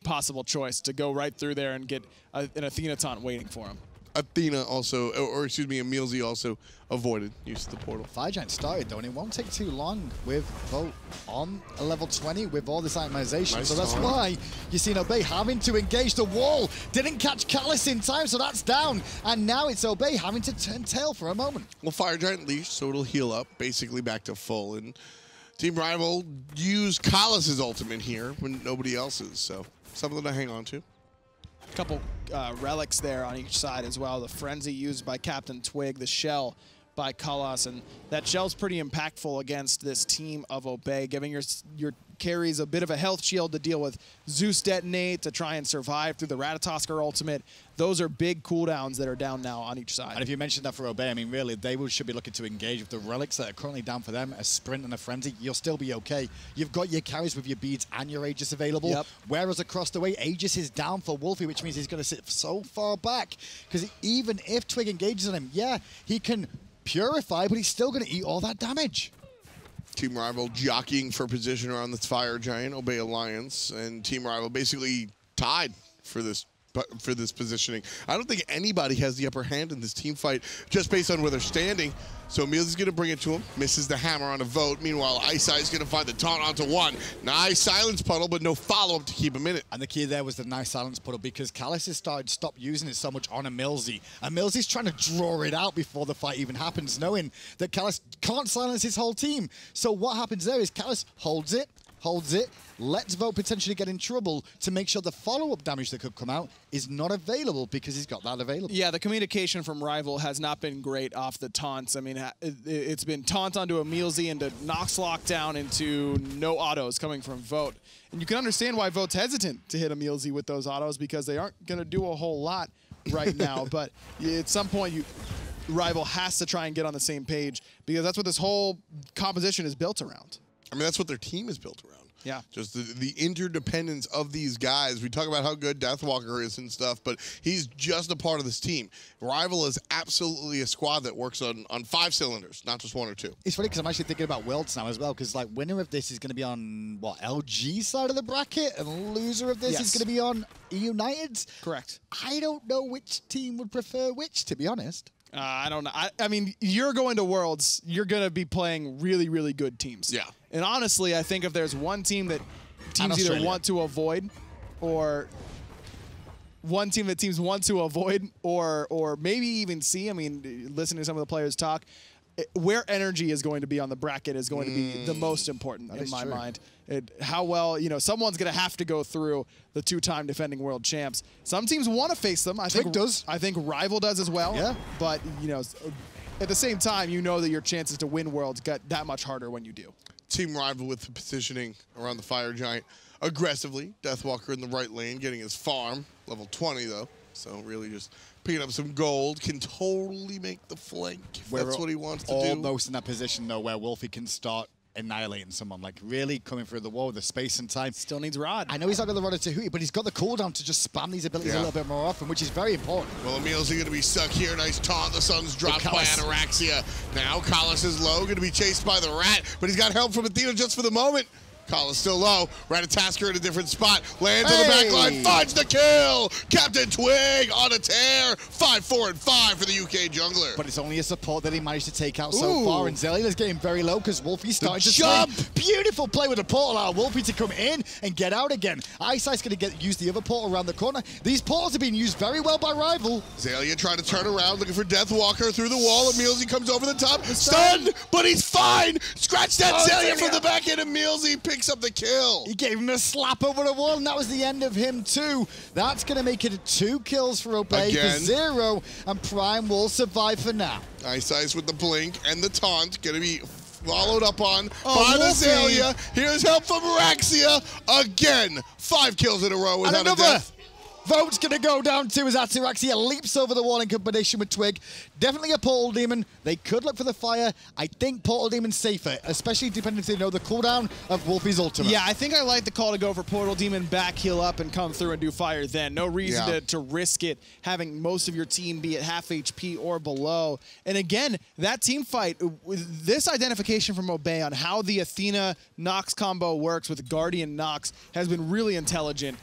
possible choice, to go right through there and get an Athena taunt waiting for him. Athena also, or excuse me, EmilZy also avoided use of the portal. Fire Giant started though, and it won't take too long with Vote on a level 20 with all this itemization. Nice so that's why you see Obey having to engage the wall. Didn't catch Callus in time, so that's down. And now it's Obey having to turn tail for a moment. Well, Fire Giant leash, so it'll heal up, basically back to full. And Team Rival used Callus' ultimate here when nobody else's, so something to hang on to. Couple relics there on each side as well. The Frenzy used by CaptainTwig, the Shell by Callus, and that Shell's pretty impactful against this team of Obey, giving your carries a bit of a health shield to deal with Zeus Detonate, to try and survive through the Ratatoskr ultimate. Those are big cooldowns that are down now on each side. And if you mentioned that for Obey, I mean, really, they should be looking to engage with the relics that are currently down for them, a Sprint and a Frenzy. You'll still be okay. You've got your carries with your beads and your Aegis available. Yep. Whereas across the way, Aegis is down for Wlfy, which means he's going to sit so far back. Because even if Twig engages on him, yeah, he can purify, but he's still going to eat all that damage. Team Rival jockeying for position around this Fire Giant, Obey Alliance, and Team Rival basically tied for this positioning. I don't think anybody has the upper hand in this team fight just based on where they're standing. So EmilZy's going to bring it to him, misses the hammer on a Vote. Meanwhile, iceice's going to find the taunt onto one. Nice silence puddle, but no follow-up to keep him in it. And the key there was the nice silence puddle, because Callus has started to stop using it so much on EmilZy. EmilZy's trying to draw it out before the fight even happens, knowing that Callus can't silence his whole team. So what happens there is Callus holds it, lets Vote potentially get in trouble to make sure the follow-up damage that could come out is not available because he's got that available. Yeah, the communication from Rival has not been great off the taunts. I mean, it's been taunt onto EmilZy into Nox lockdown into no autos coming from Vote. And you can understand why Vote's hesitant to hit EmilZy with those autos, because they aren't going to do a whole lot right now. But at some point, Rival has to try and get on the same page because that's what this whole composition is built around. I mean, that's what their team is built around. Yeah. Just the interdependence of these guys. We talk about how good Deathwalker is and stuff, but he's just a part of this team. Rival is absolutely a squad that works on 5 cylinders, not just 1 or 2. It's funny because I'm actually thinking about Worlds now as well, because like winner of this is going to be on, what, LG side of the bracket, and loser of this is going to be on United? Correct. I don't know which team would prefer which, to be honest. I don't know. I mean, you're going to Worlds, you're going to be playing really, really good teams. Yeah. And honestly, I think if there's one team that teams either want to avoid or one team that teams want to avoid or maybe even see, I mean, listening to some of the players talk, where energy is going to be on the bracket is going to be the most important in my mind. How well, you know, someone's going to have to go through the 2-time defending world champs. Some teams want to face them. I think Rival does as well. Yeah. But, you know, at the same time, you know that your chances to win Worlds get that much harder when you do. Team Rival with the positioning around the Fire Giant aggressively. Deathwalker in the right lane, getting his farm. Level 20, though. So really just picking up some gold. Can totally make the flank if that's what he wants to do. Almost in that position, though, where Wlfy can start annihilating someone, like really coming through the wall with the space and time. Still needs Rod. I know he's not got the Ratatouille, but he's got the cooldown to just spam these abilities a little bit more often, which is very important. Well, EmilZy going to be stuck here. Nice taunt. The sun's dropped by Ataraxia. Now Kalas is low, going to be chased by the rat, but he's got help from Athena just for the moment. Kalas still low. Ratatoskr in a different spot. Lands on the back line. Finds the kill. CaptainTwig on a tear. 5, 4, and 5 for the UK jungler. But it's only a support that he managed to take out so far. And Xalia's getting very low because Wlfy's starting to jump. Beautiful play with the portal out. Wlfy to come in and get out again. iceice's going to use the other portal around the corner. These portals are being used very well by Rival. Xaliea trying to turn around, looking for Deathwalker through the wall. EmilZy comes over the top. Stunned, but he's fine. Scratch that Xaliea from the back end. EmilZy picks up the kill. He gave him a slap over the wall, and that was the end of him too. That's going to make it 2 kills for Obey for 0, and Prime will survive for now. iceice with the blink and the taunt, going to be followed up on by the Xaliea. Here's help from Ataraxia. Again, 5 kills in a row without a death. Vote's going to go down too as Ataraxia leaps over the wall in combination with Twig. Definitely a Portal Demon. They could look for the fire. I think Portal Demon's safer, especially depending if they know the cooldown of Wlfy's ultimate. Yeah, I think I like the call to go for Portal Demon, back, heal up, and come through and do fire then. No reason to risk it, having most of your team be at half HP or below. And again, that team fight, with this identification from Obey on how the Athena Nox combo works with Guardian Nox has been really intelligent.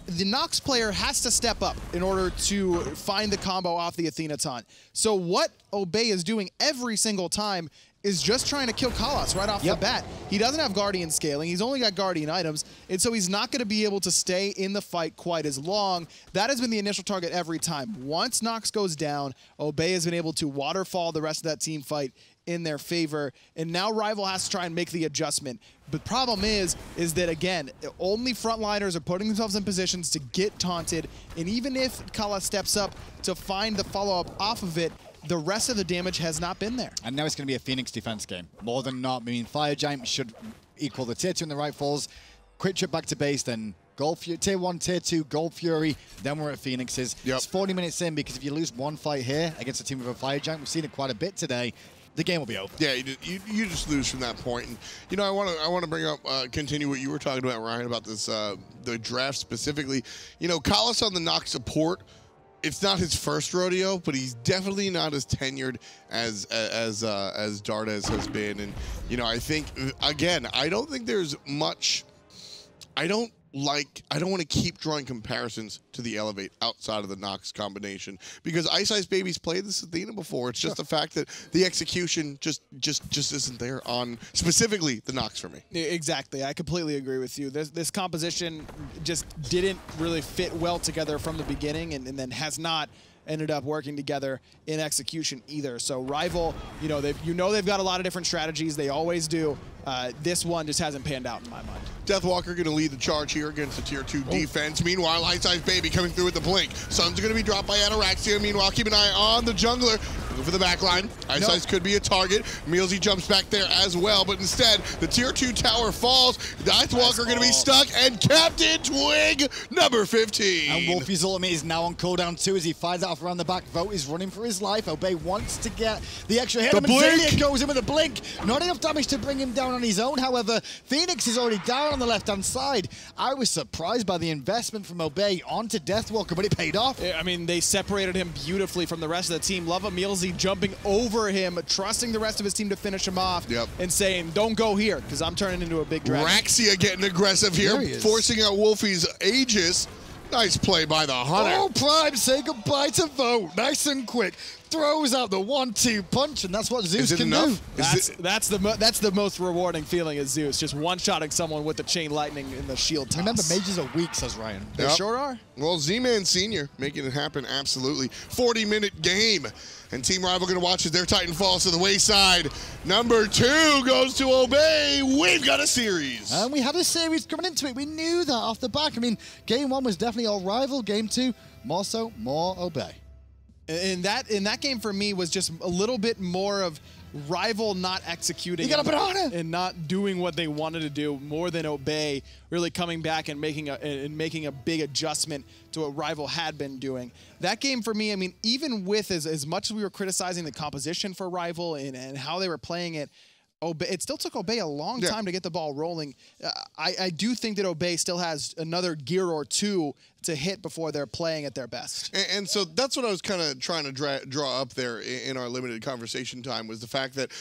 The Nox player has to step up in order to find the combo off the Athena taunt. So what Obey is doing every single time is just trying to kill Kalas right off the bat. He doesn't have Guardian scaling. He's only got Guardian items, and so he's not going to be able to stay in the fight quite as long. That has been the initial target every time. Once Nox goes down, Obey has been able to waterfall the rest of that team fight in their favor, and now Rival has to try and make the adjustment. The problem is that, again, only frontliners are putting themselves in positions to get taunted, and even if Kalas steps up to find the follow-up off of it, the rest of the damage has not been there. And now it's going to be a Phoenix defense game. More than not, I mean, Fire Giant should equal the tier 2 in the right falls. Quick trip back to base, then tier 1, tier 2, Gold Fury, then we're at Phoenix's. It's 40 minutes in, because if you lose one fight here against a team with a Fire Giant, we've seen it quite a bit today, the game will be over. Yeah, you just lose from that point. And you know, I want to bring up, continue what you were talking about, Ryan, about this the draft specifically. You know, Kalas on the Nox support. It's not his first rodeo, but he's definitely not as tenured as Dardes has been. And you know, I think again, I don't think there's much. I don't want to keep drawing comparisons to the Elevate outside of the Nox combination, because iceicebaby's played this Athena before. It's just the fact that the execution just isn't there on specifically the Nox for me. Exactly, I completely agree with you. This composition just didn't really fit well together from the beginning, and then has not ended up working together in execution either. So Rival, they've got a lot of different strategies. They always do. This one just hasn't panned out in my mind. Deathwalker going to lead the charge here against the tier 2 defense. Meanwhile, iceicebaby coming through with the blink. Suns are going to be dropped by Ataraxia. Meanwhile, keep an eye on the jungler. Looking for the back line. iceicebaby could be a target. EmilZy jumps back there as well, but instead, the tier 2 tower falls. Deathwalker going to be stuck, and CaptainTwig, number 15. And Wlfy's ultimate is now on cooldown too as he fires out around the back. Vote is running for his life. Obey wants to get the extra hit. The blink! Xaliea goes in with a blink. Not enough damage to bring him down on his own. However, Phoenix is already down on the left-hand side. I was surprised by the investment from Obey onto Deathwalker, but it paid off. I mean, they separated him beautifully from the rest of the team. Love EmilZy jumping over him, trusting the rest of his team to finish him off, and saying, don't go here, because I'm turning into a big dragon. Ataraxia getting aggressive here, forcing out Wlfy's Aegis. Nice play by the Hunter. Oh, Prime, say goodbye to Vote. Nice and quick. Throws out the 1-2 punch, and that's what Zeus can do. That's the most rewarding feeling as Zeus, just one-shotting someone with the chain lightning in the shield toss. Remember, mages are weak, says Ryan. They sure are. Well, Z-Man Sr. making it happen, absolutely. 40-minute game. And Team Rival going to watch as their Titan falls to the wayside. Number 2 goes to Obey. We've got a series. And we had a series coming into it. We knew that off the back. I mean, game 1 was definitely all Rival. Game 2, more so, more Obey. And that game for me was just a little bit more of Rival not executing and not doing what they wanted to do, more than Obey really coming back and making a big adjustment to what Rival had been doing. That game for me, I mean, even with as much as we were criticizing the composition for Rival and how they were playing it, it still took Obey a long time to get the ball rolling. I do think that Obey still has another gear or two to hit before they're playing at their best. And so that's what I was kind of trying to draw up there in our limited conversation time, was the fact that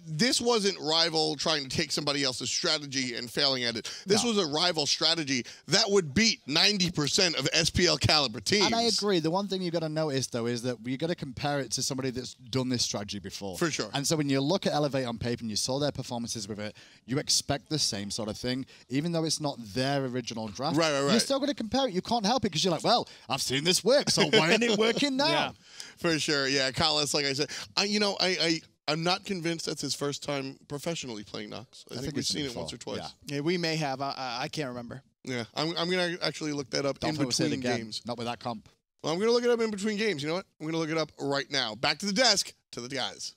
this wasn't Rival trying to take somebody else's strategy and failing at it. This was a Rival strategy that would beat 90% of SPL caliber teams. And I agree. The one thing you've got to notice, though, is that you've got to compare it to somebody that's done this strategy before. For sure. And so when you look at Elevate on paper and you saw their performances with it, you expect the same sort of thing, even though it's not their original draft. Right. You're still going to compare it. You can't help it because you're like, well, I've seen this work, so why isn't it working now? Yeah. For sure. Yeah, Collis, like I said, I'm not convinced that's his first time professionally playing Nox. I think we've seen it once or twice. Yeah, we may have. I can't remember. Yeah, I'm going to actually look that up in between games. Not with that comp. Well, I'm going to look it up in between games. You know what? I'm going to look it up right now. Back to the desk, to the guys.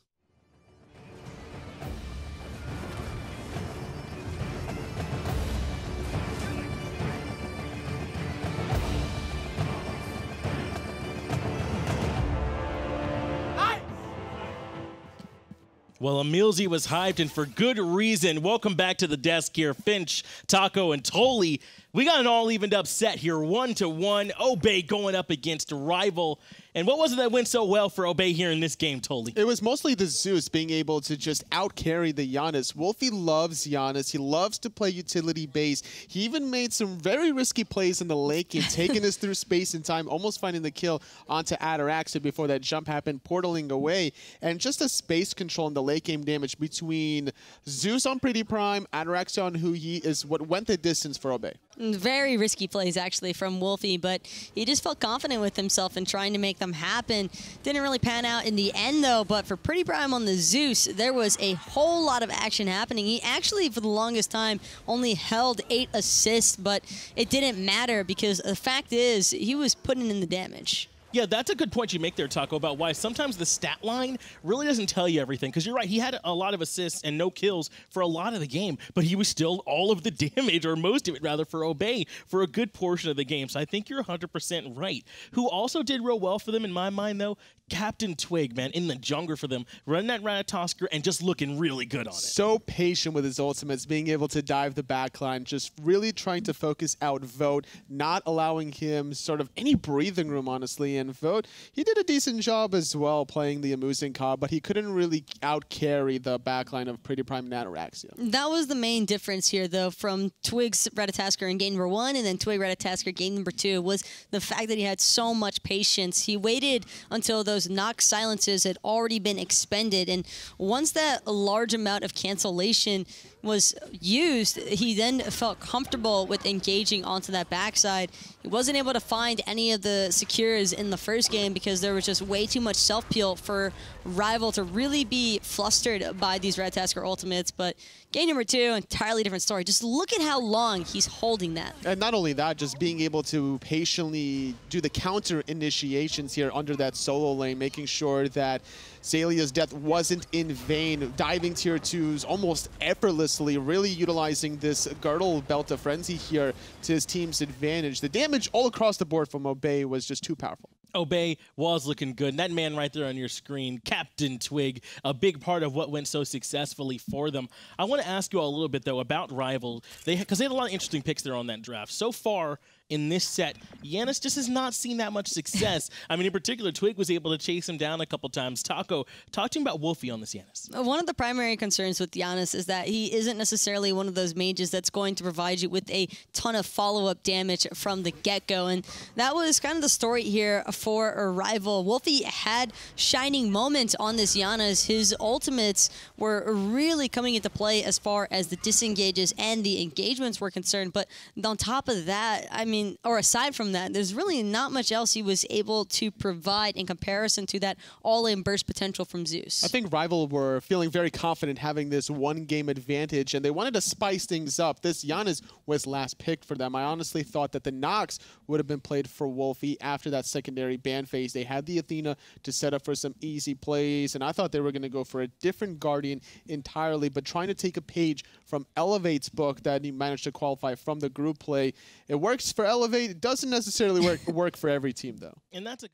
Well, EmilZy was hyped, and for good reason. Welcome back to the desk here, Finch, Taco, and Toli. We got an all evened up set here, 1-1. Obey going up against Rival. And what was it that went so well for Obey here in this game, Toli? It was mostly the Zeus being able to just out-carry the Janus. Wlfy loves Janus. He loves to play utility base. He even made some very risky plays in the late game, taking us through space and time, almost finding the kill onto Ataraxia before that jump happened, portaling away. And just a space control in the late game damage between Zeus on PrettyPriMe, Ataraxia on Hui is what went the distance for Obey. Very risky plays, actually, from Wlfy, but he just felt confident with himself in trying to make them happen. Didn't really pan out in the end, though, but for PrettyPriMe on the Zeus, there was a whole lot of action happening. He actually, for the longest time, only held 8 assists, but it didn't matter because the fact is he was putting in the damage. Yeah, that's a good point you make there, Taco, about why sometimes the stat line really doesn't tell you everything. Because you're right, he had a lot of assists and no kills for a lot of the game, but he was still all of the damage, or most of it rather, for Obey for a good portion of the game. So I think you're 100% right. Who also did real well for them in my mind, though, CaptainTwig, man, in the jungle for them, running that Ratatoskr and just looking really good on it. So patient with his ultimates, being able to dive the backline, just really trying to focus out Vote, not allowing him sort of any breathing room, honestly. And Vote, he did a decent job as well playing the Muzen card, but he couldn't really out-carry the backline of PrettyPriMe and Ataraxia. That was the main difference here, though, from Twig's Ratatoskr in game number 1 and then Twig Ratatoskr game number 2, was the fact that he had so much patience. He waited until those Nox silences had already been expended, and once that large amount of cancellation was used, he then felt comfortable with engaging onto that backside. He wasn't able to find any of the secures in the first game because there was just way too much self-peel for Rival to really be flustered by these Ratatoskr ultimates. But game number 2, entirely different story. Just look at how long he's holding that. And not only that, just being able to patiently do the counter initiations here under that solo lane, making sure that Xalia's death wasn't in vain, diving tier 2s almost effortlessly, really utilizing this girdle belt of frenzy here to his team's advantage. The damage all across the board from Obey was just too powerful. Obey was looking good. And that man right there on your screen, CaptainTwig, a big part of what went so successfully for them. I want to ask you all a little bit, though, about Rival. Because they had a lot of interesting picks there on that draft. So far in this set, Janus just has not seen that much success. I mean, in particular, Twig was able to chase him down a couple times. Taco, talk to him about Wlfy on this Janus. One of the primary concerns with Janus is that he isn't necessarily one of those mages that's going to provide you with a ton of follow-up damage from the get-go, and that was kind of the story here for a Rival. Wlfy had shining moments on this Janus. His ultimates were really coming into play as far as the disengages and the engagements were concerned, but on top of that, I mean, or aside from that, there's really not much else he was able to provide in comparison to that all-in burst potential from Zeus. I think Rival were feeling very confident having this one-game advantage, and they wanted to spice things up. This Janus was last picked for them. I honestly thought that the Nox would have been played for Wlfy after that secondary ban phase. They had the Athena to set up for some easy plays, and I thought they were going to go for a different Guardian entirely, but trying to take a page from Elevate's book that he managed to qualify from the group play. It works for Elevate. It doesn't necessarily work for every team, though. And that's a